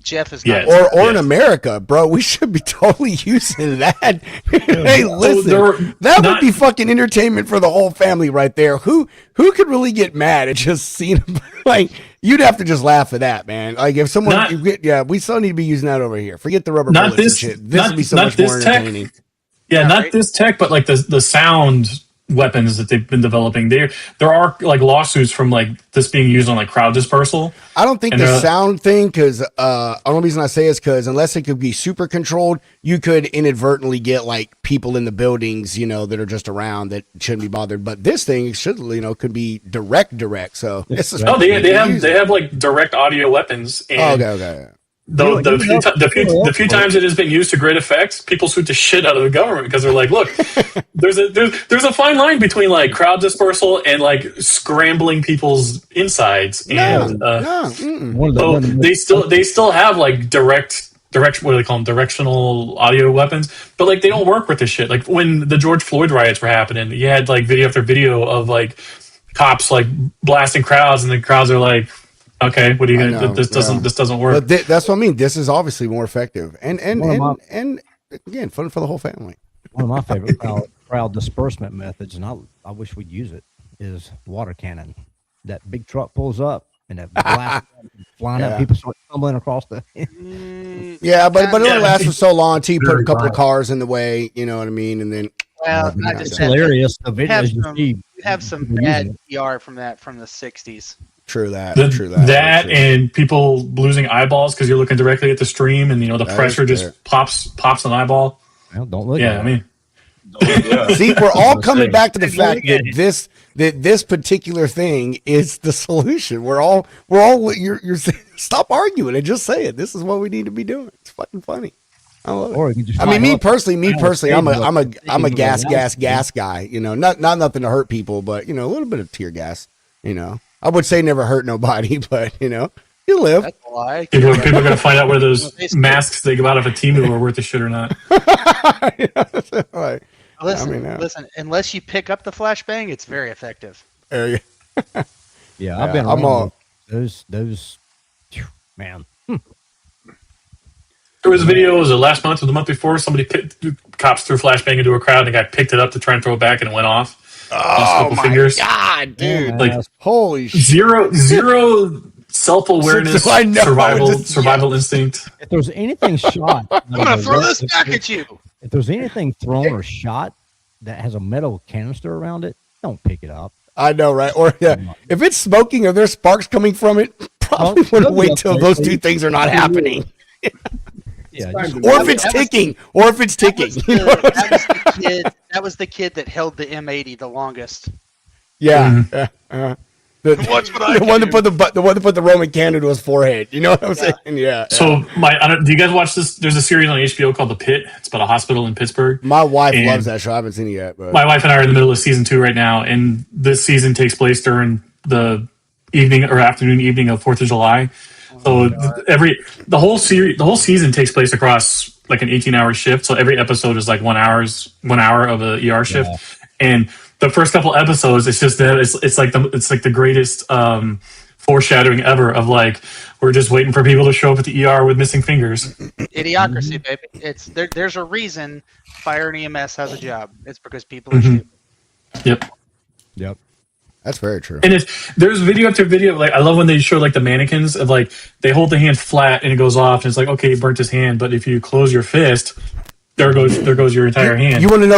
Jeff is Yeah. not. Or in America, bro. We should be totally using that. Hey, listen, that would be fucking entertainment for the whole family right there. Who could really get mad at just seeing like you'd have to just laugh at that, man. Like if someone we still need to be using that over here. Forget the rubber bullets and shit. This would be so much more entertaining. Tech. Yeah, not this tech, but like the sound weapons that they've been developing. There are like lawsuits from like this being used on like crowd dispersal. I don't think the sound thing, because the only reason I say is because unless it could be super controlled, you could inadvertently get like people in the buildings, that are just around that shouldn't be bothered. But this thing should, could be direct. So this is they have like direct audio weapons. And okay. The few times it has been used to great effect, people sued the shit out of the government because they're like, look, there's a fine line between like crowd dispersal and like scrambling people's insides, and they still have like direct what do they call them, directional audio weapons, but like they don't work with this shit. Like when the George Floyd riots were happening, you had like video after video of like cops like blasting crowds, and the crowds are like, okay, what are you gonna do? This doesn't work. But that's what I mean. This is obviously more effective, and again, fun for the whole family. One of my favorite crowd disbursement methods, and I wish we'd use it, is water cannon. That big truck pulls up and that blast flying up, people start tumbling across the. But it only lasts for so long until you put a couple of cars in the way. You know what I mean? And then not just it's hilarious. The videos you have some bad PR from the 60s. True that. And people losing eyeballs because you're looking directly at the stream, and the pressure just pops an eyeball. Well, don't look. Yeah, I mean, see, we're all coming back to the fact that this particular thing is the solution. We're all you're stop arguing and just say it. This is what we need to be doing. It's fucking funny. I love it. I mean, me personally, I'm a gas guy. Not nothing to hurt people, but a little bit of tear gas. I would say never hurt nobody, but you live. That's a lie. People are going to find out where those masks they give out of a Temu are worth a shit or not. Listen. Unless you pick up the flashbang, it's very effective. Yeah, I've been. I'm all those. Man. There was a video. Was it last month or the month before? Cops threw a flashbang into a crowd, and the guy picked it up to try and throw it back, and it went off. Oh my god, dude! Like holy zero self-awareness, survival instinct. If there's anything shot, I'm gonna throw this back at you. If there's anything thrown or shot that has a metal canister around it, don't pick it up. I know, right? Or if it's smoking or there's sparks coming from it, probably want to wait till those two things are not happening. Yeah, or if it's ticking. That was the kid that held the M80 the longest. Yeah. The one that put the Roman candle to his forehead. You know what I'm saying? Yeah. So do you guys watch this? There's a series on HBO called The Pit. It's about a hospital in Pittsburgh. My wife loves that show. I haven't seen it yet. But. My wife and I are in the middle of season 2 right now, and this season takes place during the evening or evening of 4th of July. So the whole season takes place across like an 18-hour shift. So every episode is like 1 hour of a ER shift, and the first couple episodes, it's just that it's like the greatest foreshadowing ever of like we're just waiting for people to show up at the ER with missing fingers. Idiocracy, baby. It's there's a reason fire and EMS has a job. It's because people are stupid. Yep. That's very true. And there's video after video. Like, I love when they show like the mannequins of like they hold the hand flat and it goes off, and it's like, okay, he burnt his hand, but if you close your fist, there goes your entire hand. You want to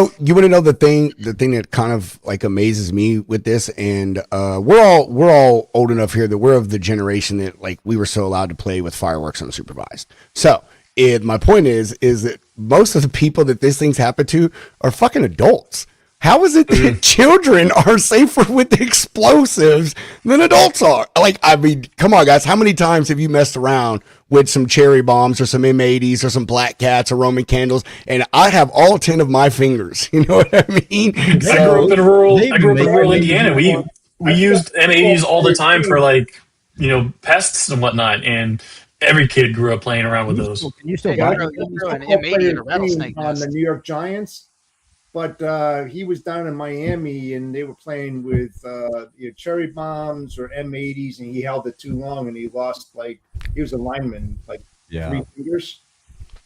know the thing that kind of like amazes me with this, and we're all old enough here that we're of the generation that like we were so allowed to play with fireworks unsupervised. So my point is that most of the people that this thing's happened to are fucking adults. How is it that children are safer with explosives than adults are? Like, I mean, come on, guys. How many times have you messed around with some cherry bombs or some M80s or some black cats or Roman candles? And I have all 10 of my fingers. You know what I mean? I grew up in rural Indiana. We used M80s all the time for like, pests and whatnot. And every kid grew up playing around with those. Can you still buy an M80 and a rattlesnake on the New York Giants? But he was down in Miami, and they were playing with cherry bombs or M80s, and he held it too long, and he lost he was a lineman, 3 fingers.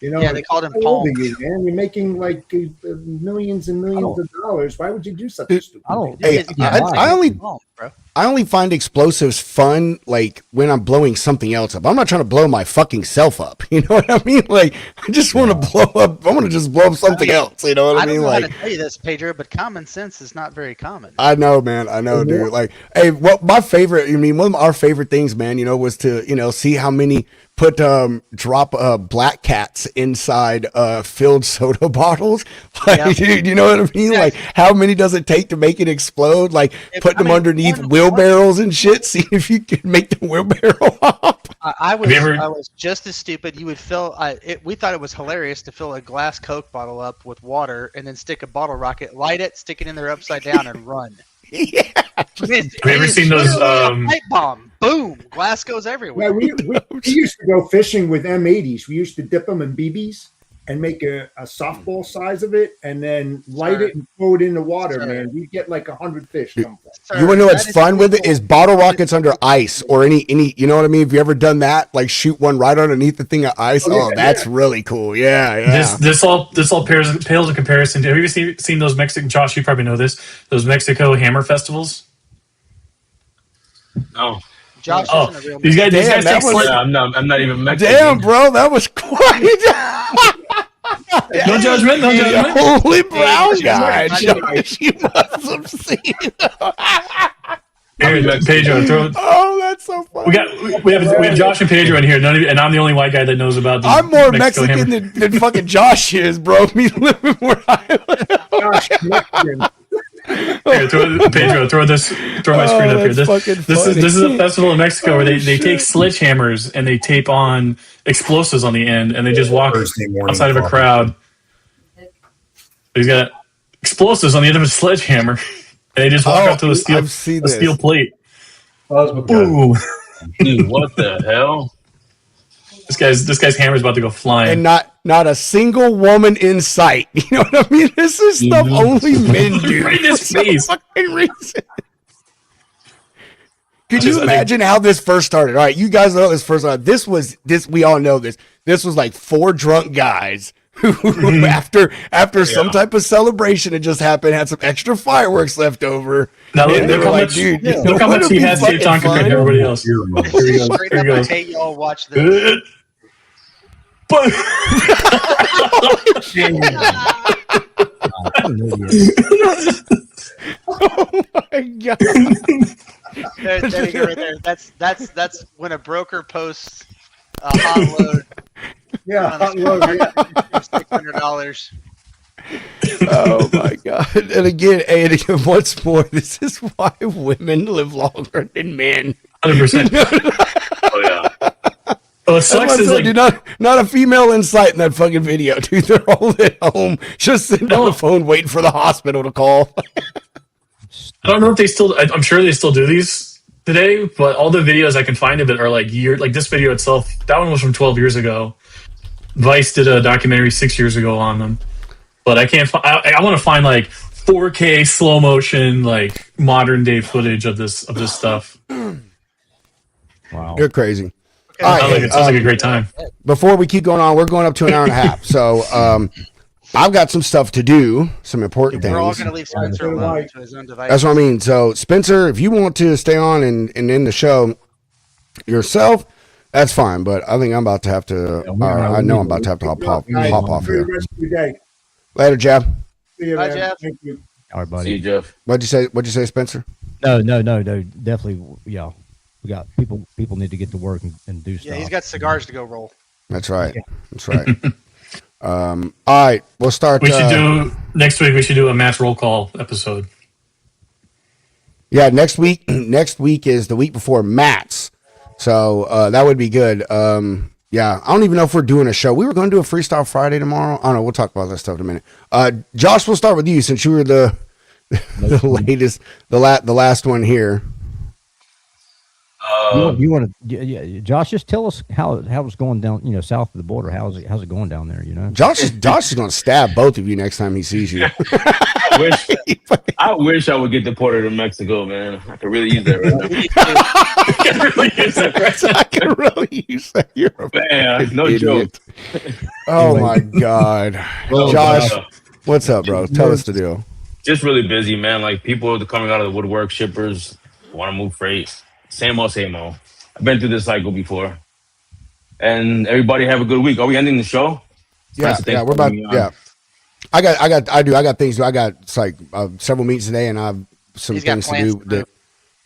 Yeah, they called him Paul. Man, you're making millions and millions of dollars. Why would you do such a stupid thing? I only find explosives fun like when I'm blowing something else up. I'm not trying to blow my fucking self up. You know what I mean? Like, I just want to blow up. I want to just blow up something else. You know what I mean? I don't know how to tell you this, Pedro, but common sense is not very common. I know, man. I know, dude. Like, hey, my favorite. One of our favorite things, man. Was to see how many drop black cats inside filled soda bottles. Like, dude, you know what I mean? Like, how many does it take to make it explode? Like, put them underneath wheelbarrows and shit. See if you can make the wheelbarrow up. I was just as stupid. You would fill. We thought it was hilarious to fill a glass Coke bottle up with water and then stick a bottle rocket, light it, stick it in there upside down, and run. Yeah. Have you ever seen those? Pipe bomb. Boom. Glass goes everywhere. Yeah, we used to go fishing with M80s. We used to dip them in BBs and make a softball size of it, and then light it and throw it in the water, man. We get 100 fish. You want to know what's fun with it is bottle rockets under ice or any, you know what I mean? Have you ever done that? Like shoot one right underneath the thing of ice? That's really cool. Yeah. This all pales in comparison to. Have you seen those Mexican? Josh, you probably know this. Those Mexico hammer festivals. No. Josh isn't a real these guys take sledge. I'm not even Mexican. Damn, bro, that was quite. No judgment. Holy brown guy, Josh, you must have seen. Here, Pedro, oh, that's so funny. We have Josh and Pedro in here, and I'm the only white guy that knows about. I'm more Mexican than fucking Josh is, bro. Me living where I live. Here, throw my screen up here. This is a festival in Mexico where they take sledgehammers and they tape on explosives on the end, and they just walk outside of a crowd. He's got explosives on the end of a sledgehammer, and they just walk up to a steel plate. Ooh. Dude, what the hell? This guy's hammer is about to go flying, and not a single woman in sight. You know what I mean? This is stuff only men do. Right in his face. Could you imagine how this first started? All right, you guys know how this first started. This. We all know this. This was like 4 drunk guys who, after some type of celebration had just happened, had some extra fireworks left over. Now and they were like, dude, look how much he has taped on compared to everybody else. Here he goes. I hate y'all. Watch this. But oh my god! There you go, right there. That's when a broker posts a hot load. Yeah, hot load. $600. Oh my god! And again, once more, this is why women live longer than men. 100%. Oh yeah. Well, it sucks is dude, not a female in sight in that fucking video, dude. They're all at home, just sitting on the phone waiting for the hospital to call. I don't know if they still. I'm sure they still do these today, but all the videos I can find of it are like this video itself. That one was from 12 years ago. Vice did a documentary 6 years ago on them, but I can't. I want to find like 4K slow motion, like modern day footage of this stuff. Wow, you're crazy. All right, it sounds like a great time. Before we keep going on, we're going up to an hour and a half. So I've got some stuff to do, some important We're all things. going to leave Spencer alone to his own device. That's what I mean. So, Spencer, if you want to stay on and end the show yourself, that's fine. But I think I'm about to have to. I know I'm about to have to hop off here. Later, Jeff. See you, Bye, man. Jeff. Thank you. All right, buddy. See you, Jeff. What'd you say, Spencer? No, definitely. Yeah, we got people. People need to get to work and do stuff. Yeah, he's got cigars to go roll. That's right. That's right. All right, we'll start. We should do next week. We should do a match roll call episode. Yeah, next week. Next week is the week before Matt's, so that would be good. Yeah, I don't even know if we're doing a show. We were going to do a Freestyle Friday tomorrow. I don't know. We'll talk about that stuff in a minute. Josh, we'll start with you since you were the latest, the last one here. You want to, Josh? Just tell us how it's going down. South of the border. How's it going down there? Josh is going to stab both of you next time he sees you. I wish I would get deported to Mexico, man. I could really use that right now. I can really use that. You're a Man, no idiot. joke. Oh my God, Well, Josh, what's up, bro? Tell us the deal. Just really busy, man. Like people are coming out of the woodwork, shippers want to move freight. Same old, same old. I've been through this cycle before. And everybody have a good week. Are we ending the show? Yeah, we're about. Yeah, I got things. I got several meetings today, and I've some things to do.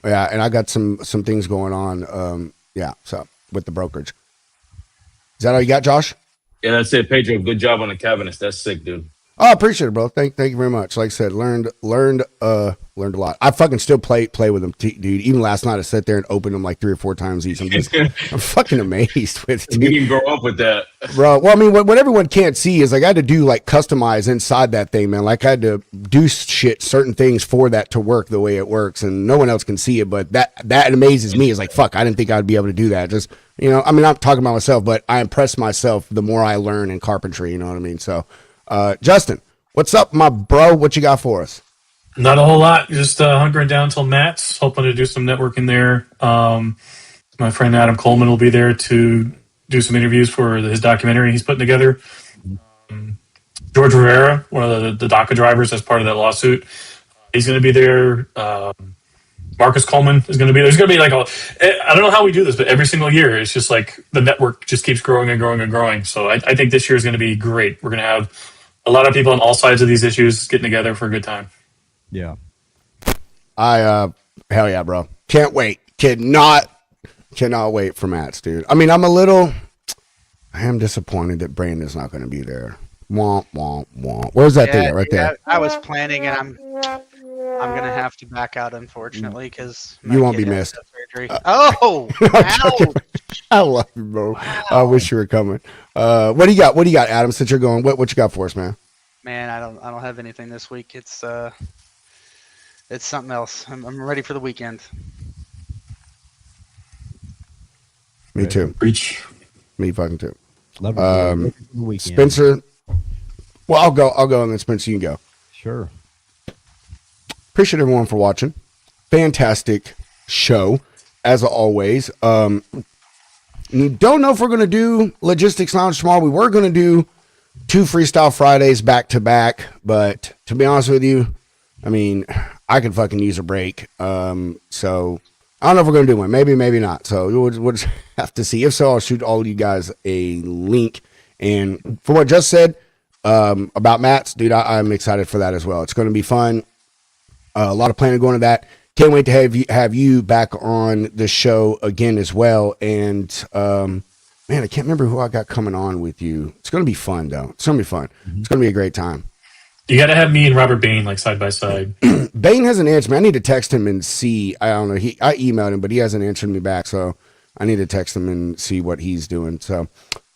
And I got some things going on. So with the brokerage. Is that all you got, Josh? Yeah, that's it. Pedro, good job on the cabinets. That's sick, dude. Oh, I appreciate it, bro. Thank you very much. Like I said, learned a lot. I fucking still play with them, dude. Even last night, I sat there and opened them like 3 or 4 times each. I'm fucking amazed with it. We didn't grow up with that, bro. Well, I mean, what everyone can't see is like I had to do like customize inside that thing, man. Like I had to do certain things for that to work the way it works, and no one else can see it. But that amazes me. Is like fuck. I didn't think I'd be able to do that. Just I mean, I'm talking about myself, but I impress myself the more I learn in carpentry. You know what I mean? So. Justin, what's up, my bro? What you got for us? Not a whole lot. Just hunkering down till Matt's, hoping to do some networking there. My friend Adam Coleman will be there to do some interviews for his documentary he's putting together. George Rivera, one of the DACA drivers, as part of that lawsuit, he's going to be there. Marcus Coleman is going to be there. There's going to be like I don't know how we do this, but every single year it's just like the network just keeps growing and growing and growing. So I think this year is going to be great. We're going to have a lot of people on all sides of these issues getting together for a good time. Yeah. Hell yeah, bro. Can't wait. Cannot wait for Matt's, dude. I mean, I am disappointed that Brandon's not going to be there. Womp, womp, womp. Where's that thing at right there? I was planning, and I'm going to have to back out, unfortunately, because you won't be missed. Ouch. I love you, bro. Wow. I wish you were coming. What do you got, Adam? Since you're going, what you got for us, man? Man, I don't have anything this week. It's something else. I'm ready for the weekend. Me too. Preach. Me fucking too. Spencer. Well, I'll go, and then Spencer, you can go. Sure. Appreciate everyone for watching. Fantastic show, as always. Don't know if we're going to do Logistics Lounge tomorrow. We were going to do 2 Freestyle Fridays back to back, but to be honest with you, I mean, I could fucking use a break. So I don't know if we're going to do one. Maybe, maybe not. So we'll just have to see. If so, I'll shoot all you guys a link. And for what Just said about Matt's, dude, I'm excited for that as well. It's going to be fun. A lot of planning going to that. Can't wait to have you back on the show again as well. And man, I can't remember who I got coming on with you. It's going to be fun though. It's going to be fun. It's going to be a great time. You got to have me and Robert Bain like side by side. Bain hasn't answered me. I need to text him and see. I don't know. I emailed him, but he hasn't answered me back. So I need to text him and see what he's doing. So,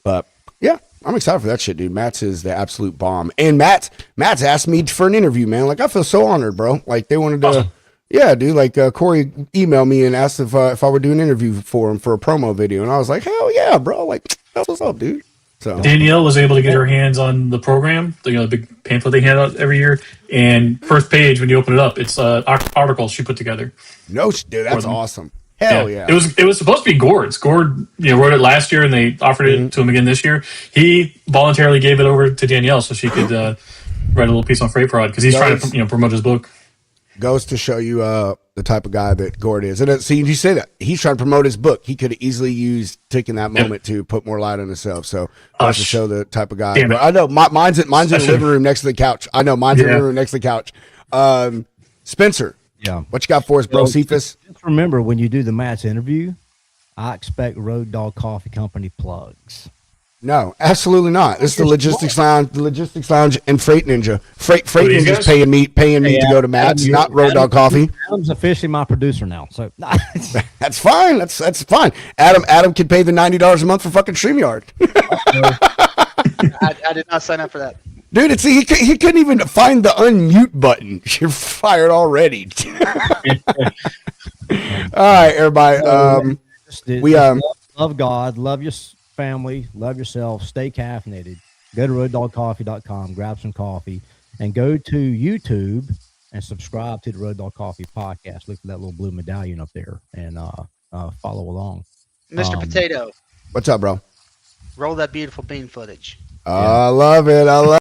but yeah, I'm excited for that shit, dude. Matt's is the absolute bomb. And Matt's asked me for an interview, man. Like I feel so honored, bro. Like they wanted to. Awesome. Yeah, dude. Like Corey emailed me and asked if I would do an interview for him for a promo video, and I was like, hell yeah, bro. Like that's what's up, dude. So Danielle was able to get her hands on the program, the big pamphlet they hand out every year. And first page, when you open it up, it's an article she put together. No, dude, that's awesome. Hell yeah. It was supposed to be Gord's. Gord, wrote it last year, and they offered it to him again this year. He voluntarily gave it over to Danielle so she could write a little piece on freight fraud because he's trying to promote his book. Goes to show you the type of guy that Gord is. And see, you say that he's trying to promote his book. He could have easily used taking that moment to put more light on himself. So goes to show the type of guy. I know mine's in the living room next to the couch. I know mine's in the living room next to the couch. Spencer. Yeah. What you got for us, bro? Cephas? Just remember, when you do the Matt's interview, I expect Road Dog Coffee Company plugs. No, absolutely not. This is the Logistics Lounge, and Freight Ninja. Freight Ninja's paying me to go to Matt's, not Road Dog Coffee. Adam's officially my producer now, so that's fine. That's fine. Adam can pay the $90 a month for fucking StreamYard. I did not sign up for that. Dude, he couldn't even find the unmute button. You're fired already. All right, everybody. We love God, love your family, love yourself, stay caffeinated. Go to roaddogcoffee.com, grab some coffee, and go to YouTube and subscribe to the Road Dog Coffee podcast. Look for that little blue medallion up there and follow along. Mr. Potato. What's up, bro? Roll that beautiful bean footage. I love it.